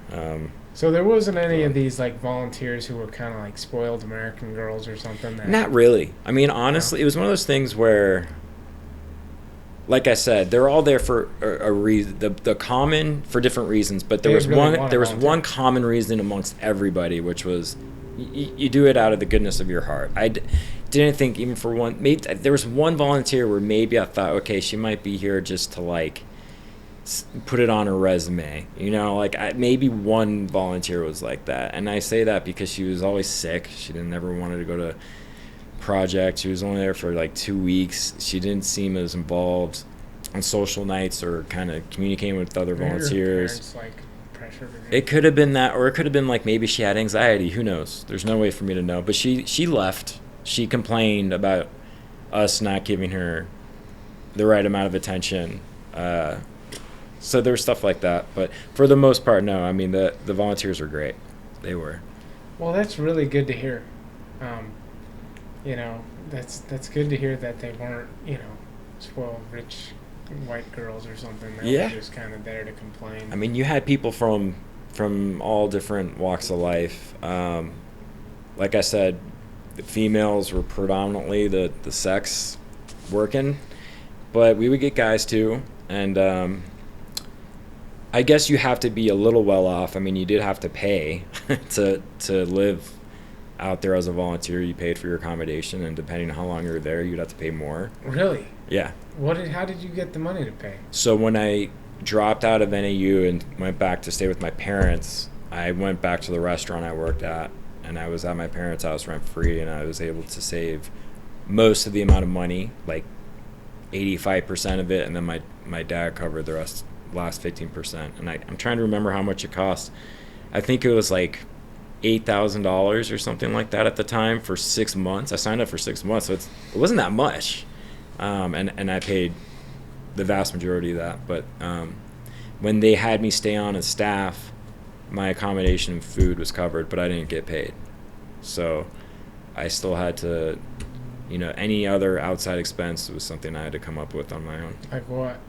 So there wasn't any of these like volunteers who were kind of like spoiled American girls or something. Not really. I mean, honestly, it was one of those things where, like I said, they're all there for a reason. The common for different reasons, but there was one common reason amongst everybody, which was you do it out of the goodness of your heart. Didn't think even for one. Maybe there was one volunteer where maybe I thought, okay, she might be here just to like put it on her resume, like maybe one volunteer was like that. And I say that because she was always sick. She never wanted to go to project. She was only there for like 2 weeks. She didn't seem as involved on social nights or kind of communicating with other volunteers. Like, pressured her. It could have been that, or it could have been like maybe she had anxiety. Who knows? There's no way for me to know. But she left. She complained about us not giving her the right amount of attention. So there was stuff like that, but for the most part, no. I mean, the volunteers were great. They were. Well, that's really good to hear. That's good to hear that they weren't, spoiled rich white girls or something. That were just kind of there to complain. I mean, you had people from all different walks of life. Like I said, the females were predominantly the sex working, but we would get guys too, and I guess you have to be a little well off. I mean, you did have to pay to live out there as a volunteer. You paid for your accommodation, and depending on how long you were there, you'd have to pay more. Really? Yeah. How did you get the money to pay? So when I dropped out of NAU and went back to stay with my parents, I went back to the restaurant I worked at, and I was at my parents' house rent-free, and I was able to save most of the amount of money, like 85% of it, and then my dad covered the last 15%. And I'm trying to remember how much it cost. I think it was like $8,000 or something like that at the time for 6 months. I signed up for 6 months, so it wasn't that much. And I paid the vast majority of that. But when they had me stay on as staff, my accommodation and food was covered, but I didn't get paid. So I still had to, any other outside expense was something I had to come up with on my own. Like what?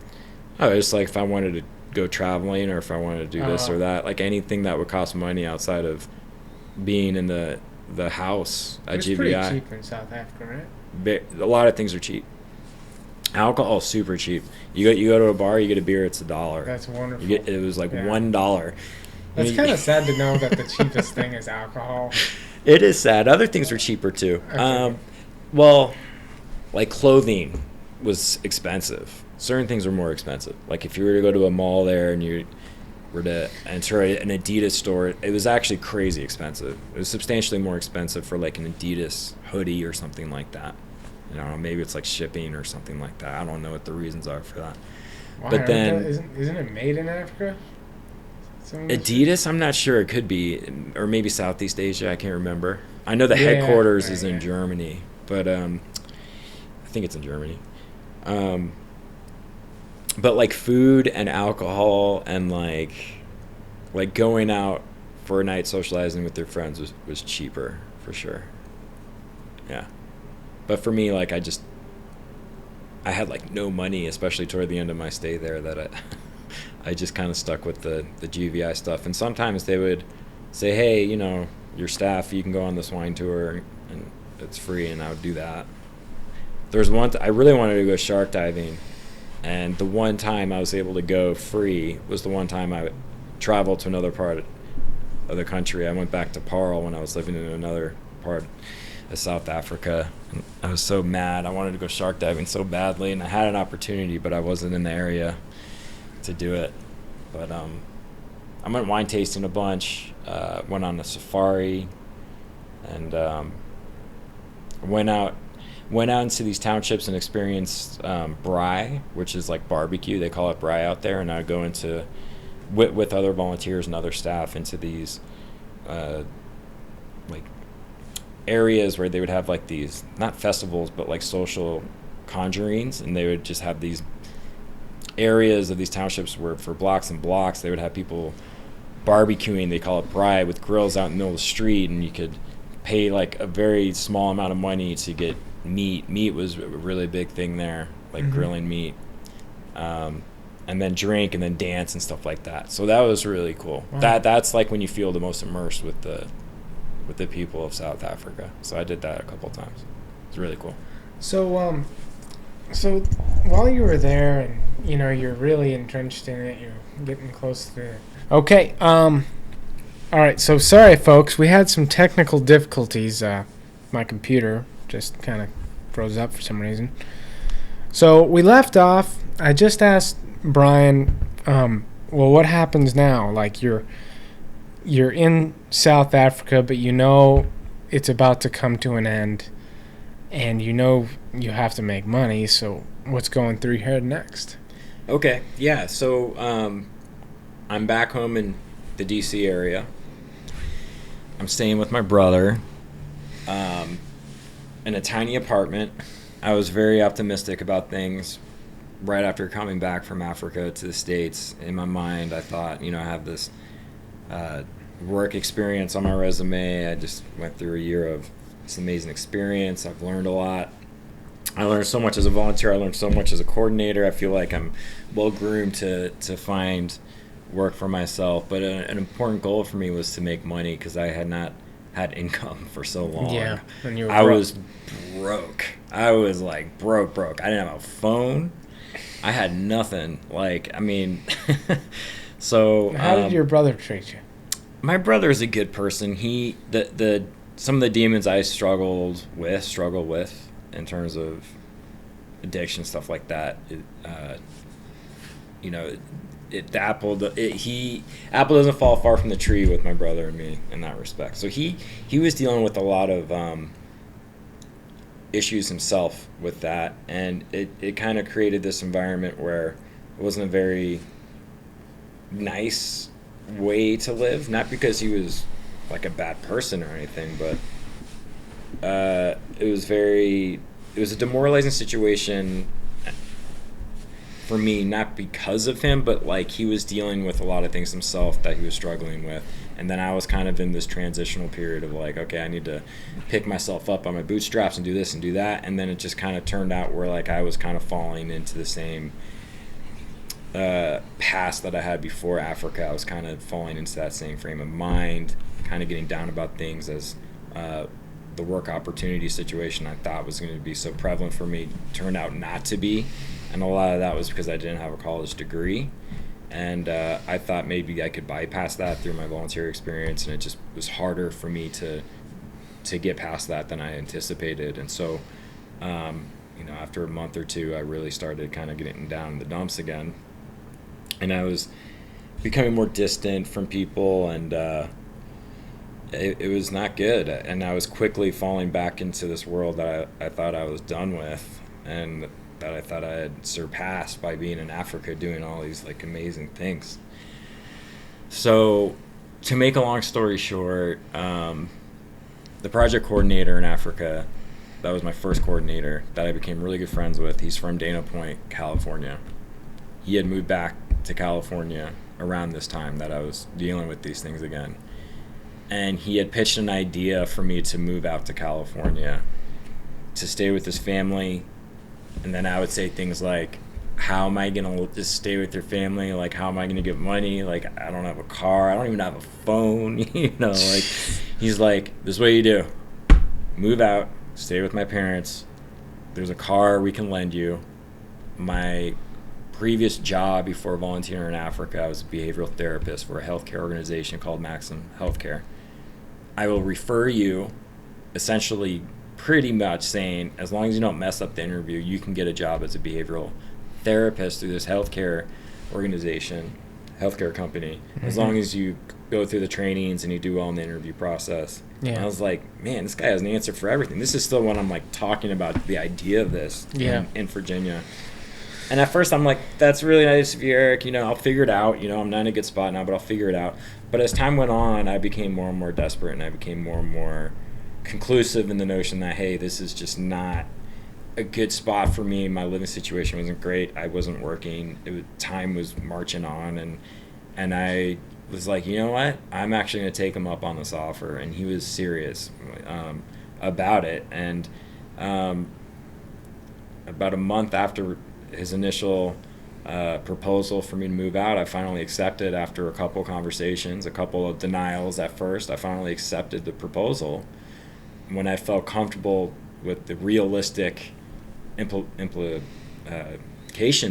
Oh, it's like if I wanted to go traveling or if I wanted to do this or that, like anything that would cost money outside of being in the house at GVI. It's pretty cheap in South Africa, right? A lot of things are cheap. Alcohol is super cheap. You go to a bar, you get a beer, it's $1. That's wonderful. It was like $1. That's kind of sad to know that the cheapest thing is alcohol. It is sad. Other things are cheaper too. Okay. Well, like clothing was expensive. Certain things are more expensive. Like if you were to go to a mall there and you were to enter an Adidas store, it was actually crazy expensive. It was substantially more expensive for like an Adidas hoodie or something like that. Maybe it's like shipping or something like that. I don't know what the reasons are for that. Why? But then isn't it made in Africa? Adidas, I'm not sure. It could be, or maybe Southeast Asia. I can't remember. I know the headquarters is in Germany, but I think it's in Germany. But like food and alcohol and like going out for a night socializing with your friends was cheaper for sure. Yeah. But for me, like I had like no money, especially toward the end of my stay there, that I just kind of stuck with the GVI stuff. And sometimes they would say, hey, your staff, you can go on this wine tour and it's free, and I would do that. There's I really wanted to go shark diving, and the one time I was able to go free was the one time I traveled to another part of the country. I went back to Paarl when I was living in another part of South Africa. And I was so mad. I wanted to go shark diving so badly, and I had an opportunity, but I wasn't in the area to do it. But I went wine tasting a bunch, went on a safari, and went out into these townships and experienced braai, which is like barbecue. They call it braai out there. And I would go into with other volunteers and other staff into these like areas where they would have like these, not festivals, but like social conjurings, and they would just have these areas of these townships where for blocks and blocks they would have people barbecuing, they call it braai, with grills out in the middle of the street, and you could pay like a very small amount of money to get meat. Meat was a really big thing there, like grilling meat. And then drink and then dance and stuff like that. So that was really cool. Wow. That's like when you feel the most immersed with the people of South Africa. So I did that a couple of times. It's really cool. So so while you were there and you're really entrenched in it, you're getting close to it. Okay. All right. So sorry, folks. We had some technical difficulties. My computer just kind of froze up for some reason. So we left off. I just asked Brian, well, what happens now? Like you're in South Africa, but it's about to come to an end, and you have to make money. So what's going through your head next? Okay, yeah. So I'm back home in the D.C. area. I'm staying with my brother in a tiny apartment. I was very optimistic about things. Right after coming back from Africa to the States, in my mind, I thought, I have this work experience on my resume. I just went through a year of this amazing experience. I've learned a lot. I learned so much as a volunteer. I learned so much as a coordinator. I feel like I'm well-groomed to find work for myself. But an important goal for me was to make money because I had not had income for so long. Yeah, and you were I was broke. I was like broke. I didn't have a phone. I had nothing. So how did your brother treat you? My brother is a good person. Some of the demons I struggle with in terms of addiction, stuff like that. Apple doesn't fall far from the tree with my brother and me in that respect. So he was dealing with a lot of issues himself with that, and it kind of created this environment where it wasn't a very nice way to live, not because he was like a bad person or anything, but it was a demoralizing situation for me, not because of him, but like he was dealing with a lot of things himself that he was struggling with. And then I was kind of in this transitional period of like, okay, I need to pick myself up on my bootstraps and do this and do that. And then it just kind of turned out where like I was kind of falling into the same past that I had before Africa. I was kind of falling into that same frame of mind, kind of getting down about things as the work opportunity situation I thought was going to be so prevalent for me turned out not to be. And a lot of that was because I didn't have a college degree. And I thought maybe I could bypass that through my volunteer experience, and it just was harder for me to get past that than I anticipated. And so, after a month or two, I really started kind of getting down in the dumps again. And I was becoming more distant from people, and it was not good. And I was quickly falling back into this world that I thought I was done with, and that I thought I had surpassed by being in Africa doing all these like amazing things. So to make a long story short, the project coordinator in Africa, that was my first coordinator that I became really good friends with. He's from Dana Point, California. He had moved back to California around this time that I was dealing with these things again. And he had pitched an idea for me to move out to California to stay with his family. And then I would say things like, how am I going to just stay with your family? Like, how am I going to get money? Like, I don't have a car. I don't even have a phone. Like, he's like, this is what you do. Move out, stay with my parents. There's a car we can lend you. My previous job before volunteering in Africa, I was a behavioral therapist for a healthcare organization called Maxim Healthcare. I will refer you, essentially pretty much saying, as long as you don't mess up the interview, you can get a job as a behavioral therapist through this healthcare organization, healthcare company, as long as you go through the trainings and you do well in the interview process. Yeah. And I was like, man, this guy has an answer for everything. This is still when I'm like talking about the idea of this in Virginia. And at first I'm like, that's really nice of you, Eric. I'll figure it out. I'm not in a good spot now, but I'll figure it out. But as time went on, I became more and more desperate, and I became more and more conclusive in the notion that, hey, this is just not a good spot for me. My living situation wasn't great. I wasn't working. Time was marching on, and I was like, you know what? I'm actually going to take him up on this offer. And he was serious about it. And about a month after his initial proposal for me to move out, I finally accepted after a couple conversations, a couple of denials at first. I finally accepted the proposal when I felt comfortable with the realistic implications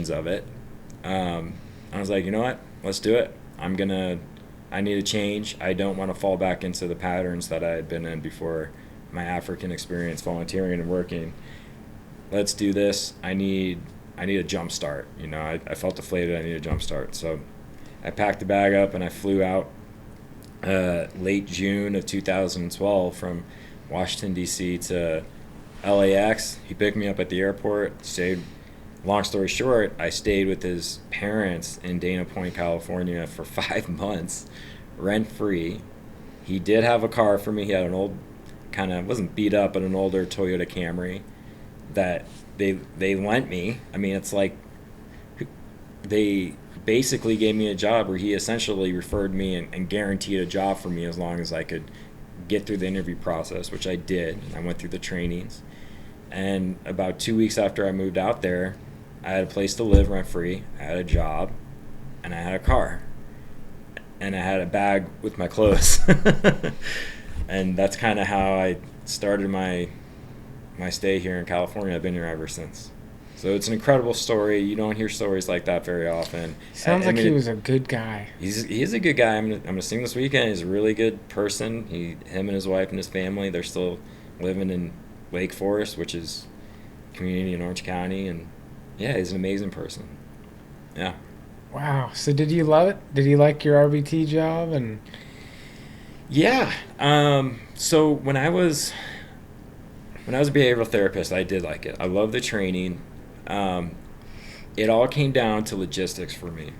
of it. I was like, you know what? Let's do it. I need a change. I don't want to fall back into the patterns that I had been in before my African experience volunteering and working. Let's do this. I need a jump start. You know, I felt deflated. I need a jump start. So I packed the bag up and I flew out late June of 2012 from Washington, D.C. to LAX. He picked me up at the airport, stayed. Long story short, I stayed with his parents in Dana Point, California for 5 months, rent-free. He did have a car for me. He had an old, kind of, wasn't beat up, but an older Toyota Camry that they lent me. I mean, it's like they basically gave me a job where he essentially referred me and guaranteed a job for me as long as I could get through the interview process, which I did. I went through the trainings. And about 2 weeks after I moved out there, I had a place to live rent-free, I had a job, and I had a car. And I had a bag with my clothes. And that's kind of how I started my stay here in California. I've been here ever since. So it's an incredible story. You don't hear stories like that very often. Sounds like he was a good guy. He is a good guy. I'm gonna sing this weekend. He's a really good person. Him and his wife and his family, they're still living in Lake Forest, which is a community in Orange County, and yeah, he's an amazing person. Yeah. Wow. So did you love it? Did you like your RBT job? And yeah. So when I was a behavioral therapist, I did like it. I loved the training. It all came down to logistics for me.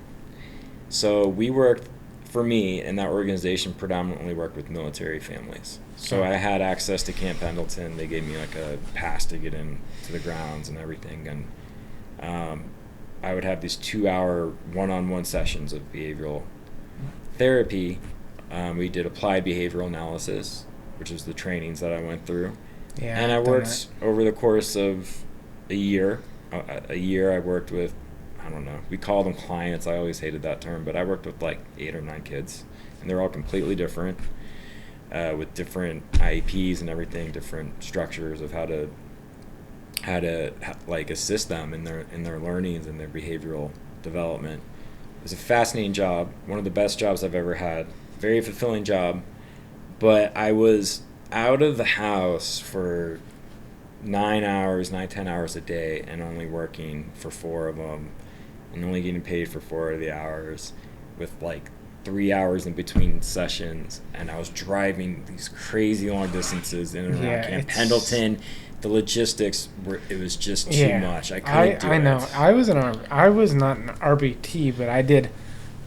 So we worked, for me, and that organization predominantly worked with military families. So I had access to Camp Pendleton. They gave me like a pass to get in to the grounds and everything. And I would have these 2-hour one-on-one sessions of behavioral therapy. We did applied behavioral analysis, which is the trainings that I went through. yeah, And I I've done worked over the course of a year. I worked with, I don't know, we call them clients. I always hated that term, but I worked with like 8 or 9 kids, and they're all completely different, with different IEPs and everything, different structures of how to like assist them in their learnings and their behavioral development. It was a fascinating job, one of the best jobs I've ever had, very fulfilling job, but I was out of the house for 10 hours a day and only working for 4 of them and only getting paid for 4 of the hours with like 3 hours in between sessions, and I was driving these crazy long distances in and around Camp Pendleton. The logistics it was just too much. I couldn't do it. I know. I was not an RBT, but I did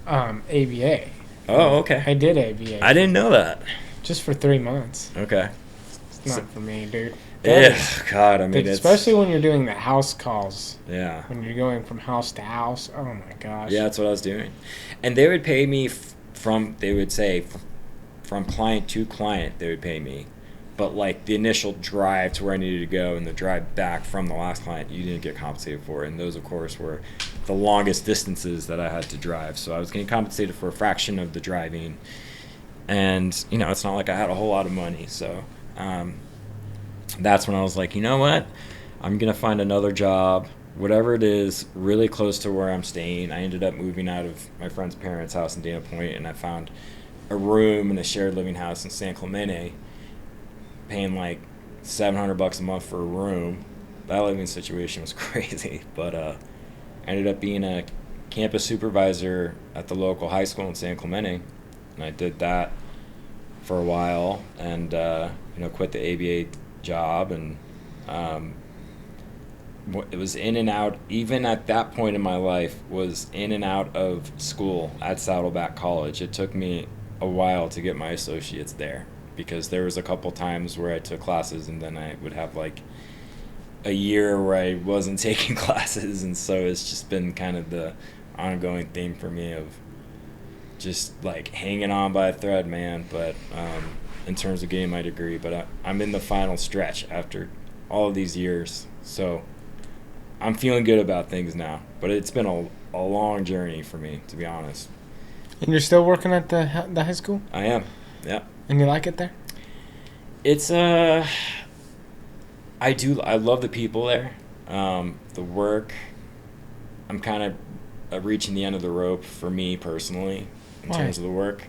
ABA. Oh, okay. I did ABA. I didn't know that. Just for 3 months. Okay. It's not for me, dude. Yeah, God, I mean, especially when you're doing the house calls. Yeah. When you're going from house to house. Oh my gosh. Yeah, that's what I was doing. And they would pay me from client to client, they would pay me. But like the initial drive to where I needed to go and the drive back from the last client, you didn't get compensated for. And those, of course, were the longest distances that I had to drive. So I was getting compensated for a fraction of the driving. And, you know, it's not like I had a whole lot of money. So that's when I was like, you know what? I'm going to find another job, whatever it is, really close to where I'm staying. I ended up moving out of my friend's parents' house in Dana Point, and I found a room in a shared living house in San Clemente, paying like $700 a month for a room. That living situation was crazy, but I ended up being a campus supervisor at the local high school in San Clemente, and I did that for a while, and quit the ABA job, and it was in and out. Even at that point in my life, was in and out of school at Saddleback College. It took me a while to get my associates there, because there was a couple times where I took classes and then I would have like a year where I wasn't taking classes, and so it's just been kind of the ongoing theme for me of just like hanging on by a thread, man. But in terms of getting my degree, but I'm in the final stretch after all of these years, so I'm feeling good about things now. But it's been a long journey for me, to be honest. And you're still working at the high school? I am, yeah. And you like it there? It's I love the people there. The work, I'm kind of reaching the end of the rope for me personally in Why? terms of the work.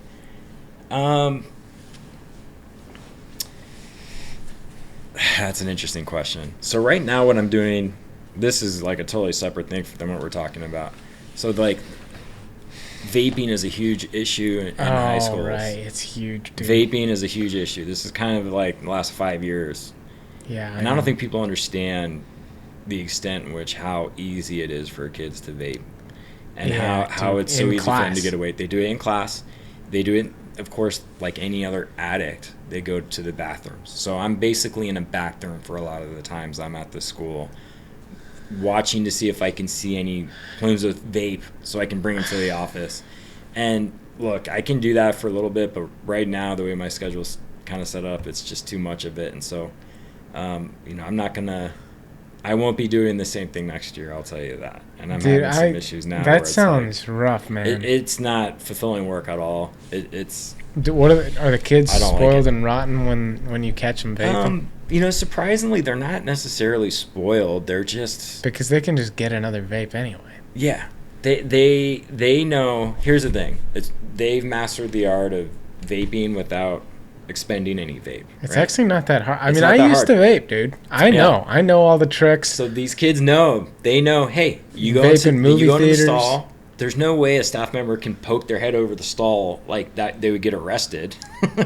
That's an interesting question. So right now what I'm doing, this is like a totally separate thing than what we're talking about. So like vaping is a huge issue in high schools. Oh, right. It's huge, dude. Vaping is a huge issue. This is kind of like the last 5 years. Yeah. And I don't think people understand the extent in which how easy it is for kids to vape. And how it's so easy for them to get away. They do it in class. They do it, of course, like any other addict. They go to the bathrooms. So I'm basically in a bathroom for a lot of the times I'm at the school, watching to see if I can see any plumes of vape so I can bring them to the office. And look, I can do that for a little bit, but right now the way my schedule's kind of set up, it's just too much of it. And so, I won't be doing the same thing next year, I'll tell you that. And I'm having some issues now. That sounds rough, man. It's not fulfilling work at all. It's what are the kids spoiled like and rotten when you catch them vaping? Surprisingly, they're not necessarily spoiled. They're just because they can just get another vape anyway. Yeah, they know. Here's the thing: they've mastered the art of vaping without expending any vape. It's right? actually not that hard. I mean, I used to vape, dude. I know all the tricks. So these kids know. They know. Hey, you go into the stall. There's no way a staff member can poke their head over the stall like that. They would get arrested,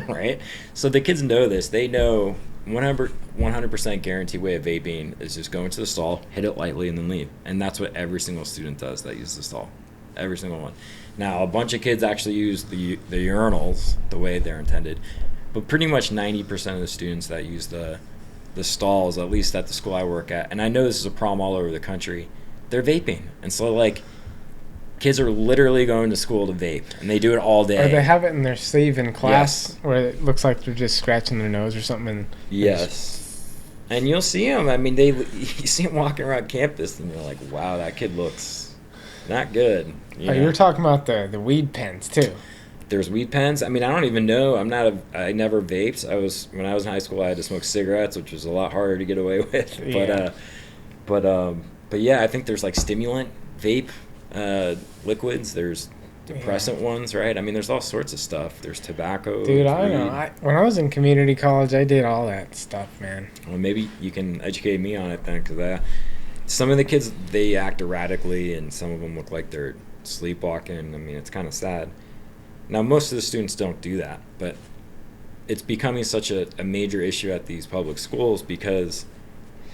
right? So the kids know this. They know 100% guaranteed way of vaping is just go into the stall, hit it lightly, and then leave. And that's what every single student does that uses the stall. Every single one. Now, a bunch of kids actually use the urinals the way they're intended. But pretty much 90% of the students that use the stalls, at least at the school I work at, and I know this is a problem all over the country, they're vaping. And so, like, kids are literally going to school to vape, and they do it all day. Or they have it in their sleeve in class, where it looks like they're just scratching their nose or something. And yes. And you'll see them. I mean, you see them walking around campus, and you're like, wow, that kid looks not good. You were talking about the weed pens, too. There's weed pens. I mean, I don't even know. I never vaped. When I was in high school, I had to smoke cigarettes, which was a lot harder to get away with. Yeah. But yeah, I think there's like stimulant vape liquids. There's depressant ones, right? I mean, there's all sorts of stuff. There's tobacco. Dude, I know. When I was in community college, I did all that stuff, man. Well, maybe you can educate me on it then, because some of the kids, they act erratically, and some of them look like they're sleepwalking. I mean, it's kind of sad. Now, most of the students don't do that, but it's becoming such a major issue at these public schools because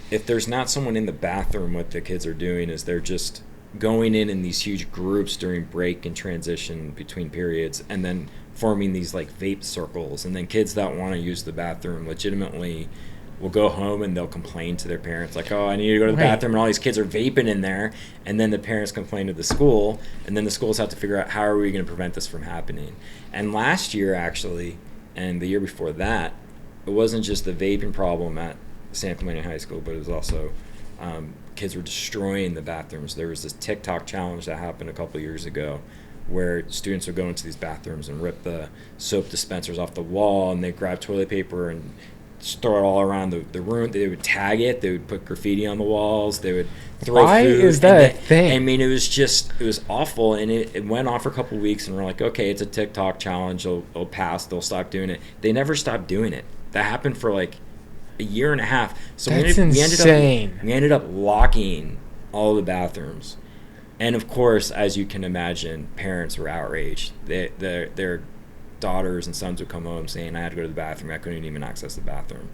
if there's not someone in the bathroom, what the kids are doing is they're just going in these huge groups during break and transition between periods and then forming these like vape circles. And then kids that want to use the bathroom legitimately will go home and they'll complain to their parents like, oh, I need to go to the bathroom, and all these kids are vaping in there. And then the parents complain to the school, and then the schools have to figure out how are we going to prevent this from happening. And last year, actually, and the year before that, it wasn't just the vaping problem at San Clemente High School, but it was also kids were destroying the bathrooms. There was this TikTok challenge that happened a couple years ago where students would go into these bathrooms and rip the soap dispensers off the wall, and they grab toilet paper and throw it all around the room. They would tag it. They would put graffiti on the walls. They would throw Why food. is that a thing? I mean, it was awful, and it went on for a couple of weeks, and we're like, okay, it's a TikTok challenge. It'll pass. They'll stop doing it. They never stopped doing it. That happened for like a year and a half. So That's insane. We ended up locking all the bathrooms. And of course, as you can imagine, parents were outraged. Their daughters and sons would come home saying, I had to go to the bathroom. I couldn't even access the bathroom.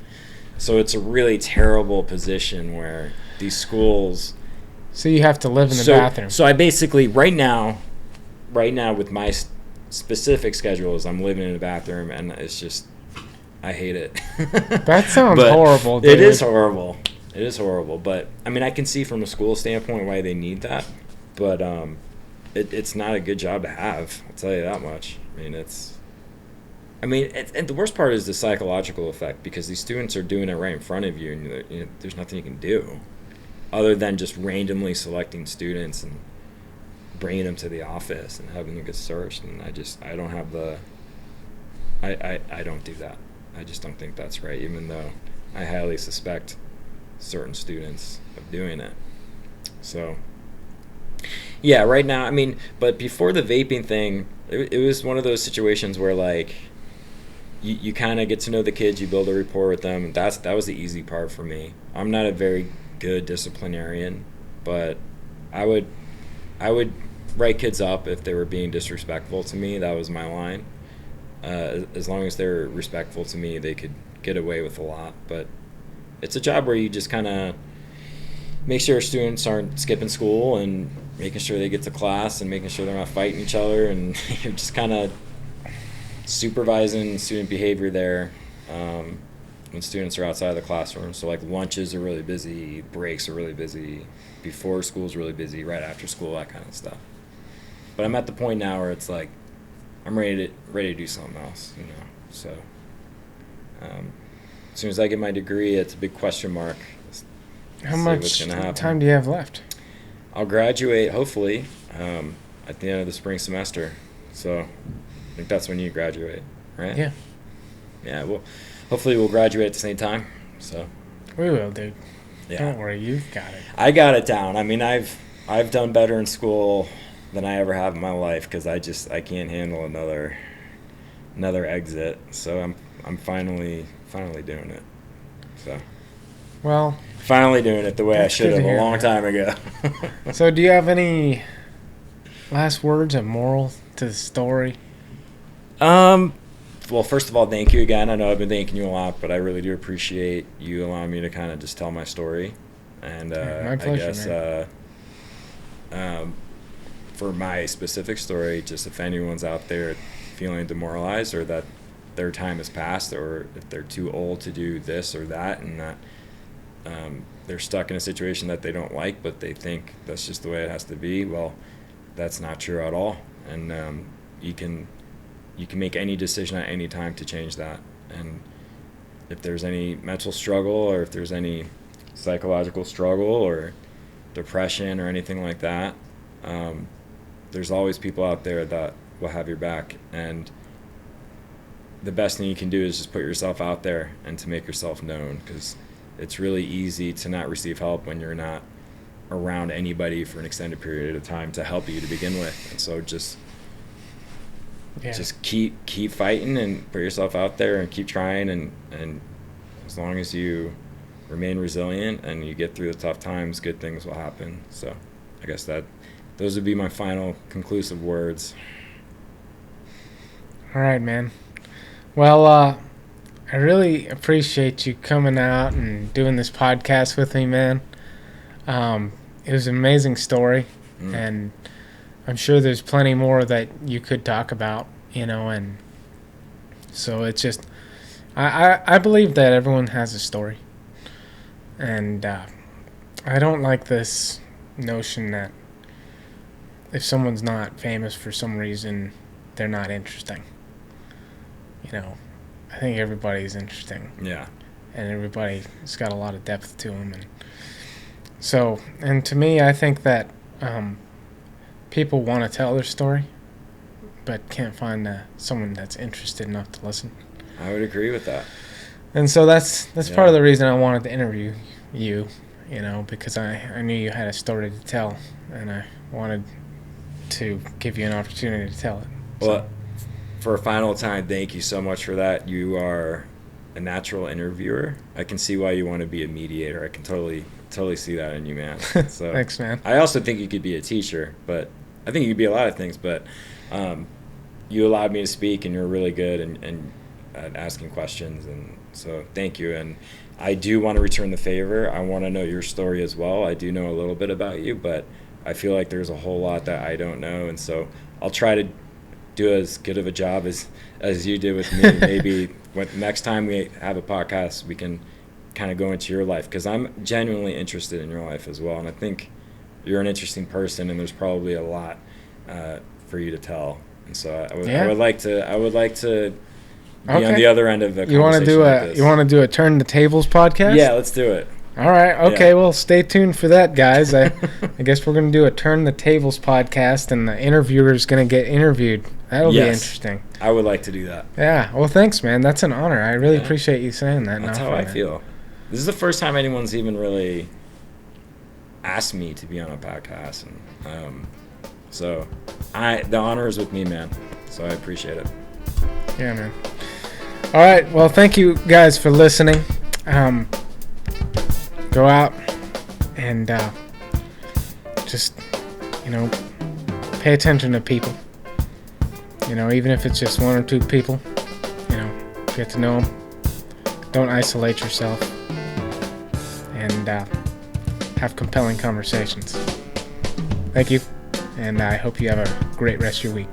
So it's a really terrible position where these schools... So you have to live in the bathroom. So I basically, right now with my specific schedules, I'm living in a bathroom, and it's just, I hate it. That sounds horrible, dude. It is horrible. It is horrible. But, I mean, I can see from a school standpoint why they need that. But it's not a good job to have. I'll tell you that much. And the worst part is the psychological effect, because these students are doing it right in front of you, and there's nothing you can do other than just randomly selecting students and bringing them to the office and having them get searched. And I don't have I don't do that. I just don't think that's right, even though I highly suspect certain students of doing it. So, yeah, right now, but before the vaping thing, it was one of those situations where, like, you kind of get to know the kids, you build a rapport with them, and that was the easy part for me. I'm not a very good disciplinarian, but I would write kids up if they were being disrespectful to me. That was my line. As long as they're respectful to me, they could get away with a lot. But it's a job where you just kind of make sure students aren't skipping school and making sure they get to class and making sure they're not fighting each other, and you're just kind of supervising student behavior there when students are outside of the classroom. So, like, lunches are really busy, breaks are really busy, before school's really busy, right after school, that kind of stuff. But I'm at the point now where it's like I'm ready to do something else, So as soon as I get my degree, it's a big question mark. How much time do you have left? I'll graduate, hopefully, at the end of the spring semester. So I think that's when you graduate, right? Yeah. Yeah, well, hopefully we'll graduate at the same time. So we will, dude. Yeah. Don't worry, you've got it. I got it down. I've done better in school than I ever have in my life, because I can't handle another exit. So I'm finally doing it. So. Well. Finally doing it the way I should have a long time ago. So, do you have any last words of moral to the story? Well, first of all, thank you again. I know I've been thanking you a lot, but I really do appreciate you allowing me to kind of just tell my story. And my pleasure, I guess for my specific story, just if anyone's out there feeling demoralized, or that their time has passed, or if they're too old to do this or that, and that they're stuck in a situation that they don't like, but they think that's just the way it has to be, well, that's not true at all. And you can make any decision at any time to change that. And if there's any mental struggle, or if there's any psychological struggle or depression or anything like that, there's always people out there that will have your back. And the best thing you can do is just put yourself out there and to make yourself known, because it's really easy to not receive help when you're not around anybody for an extended period of time to help you to begin with. And so just keep fighting and put yourself out there and keep trying, and as long as you remain resilient and you get through the tough times, good things will happen. So I guess those would be my final conclusive words. All right, man. Well, I really appreciate you coming out and doing this podcast with me, man. It was an amazing story, and I'm sure there's plenty more that you could talk about, and so it's just, I believe that everyone has a story, and I don't like this notion that if someone's not famous for some reason, they're not interesting. I think everybody's interesting. Yeah. And everybody's got a lot of depth to them. And to me, I think that people want to tell their story, but can't find someone that's interested enough to listen. I would agree with that. And so that's part of the reason I wanted to interview you, because I knew you had a story to tell, and I wanted to give you an opportunity to tell it. Well, for a final time, thank you so much for that. You are a natural interviewer. I can see why you want to be a mediator. I can totally see that in you, man. So thanks, man. I also think you could be a teacher, but I think you could be a lot of things. But you allowed me to speak, and you're really good and at asking questions, and so thank you. And I do want to return the favor. I want to know your story as well. I do know a little bit about you, but I feel like there's a whole lot that I don't know, and so I'll try to do as good of a job as you did with me. Maybe next time we have a podcast, we can kind of go into your life, because I'm genuinely interested in your life as well, and I think you're an interesting person, and there's probably a lot for you to tell. And so I Yeah. would like to be on Okay. the other end of a You want to conversation do like a this. you want to do a Turn the Tables podcast? Yeah, let's do it. All right. Okay. Yeah. Well, stay tuned for that, guys. I guess we're going to do a Turn the Tables podcast, and the interviewer is going to get interviewed. That'll be Yes. interesting. I would like to do that. Yeah. Well, thanks, man. That's an honor. I really Yeah. appreciate you saying that. That's now how for I that. feel. This is the first time anyone's even really asked me to be on a podcast, and so the honor is with me, man. So I appreciate it. Yeah, man. All right. Well, thank you guys for listening. Go out and just, pay attention to people. Even if it's just one or two people, get to know them. Don't isolate yourself. And have compelling conversations. Thank you. And I hope you have a great rest of your week.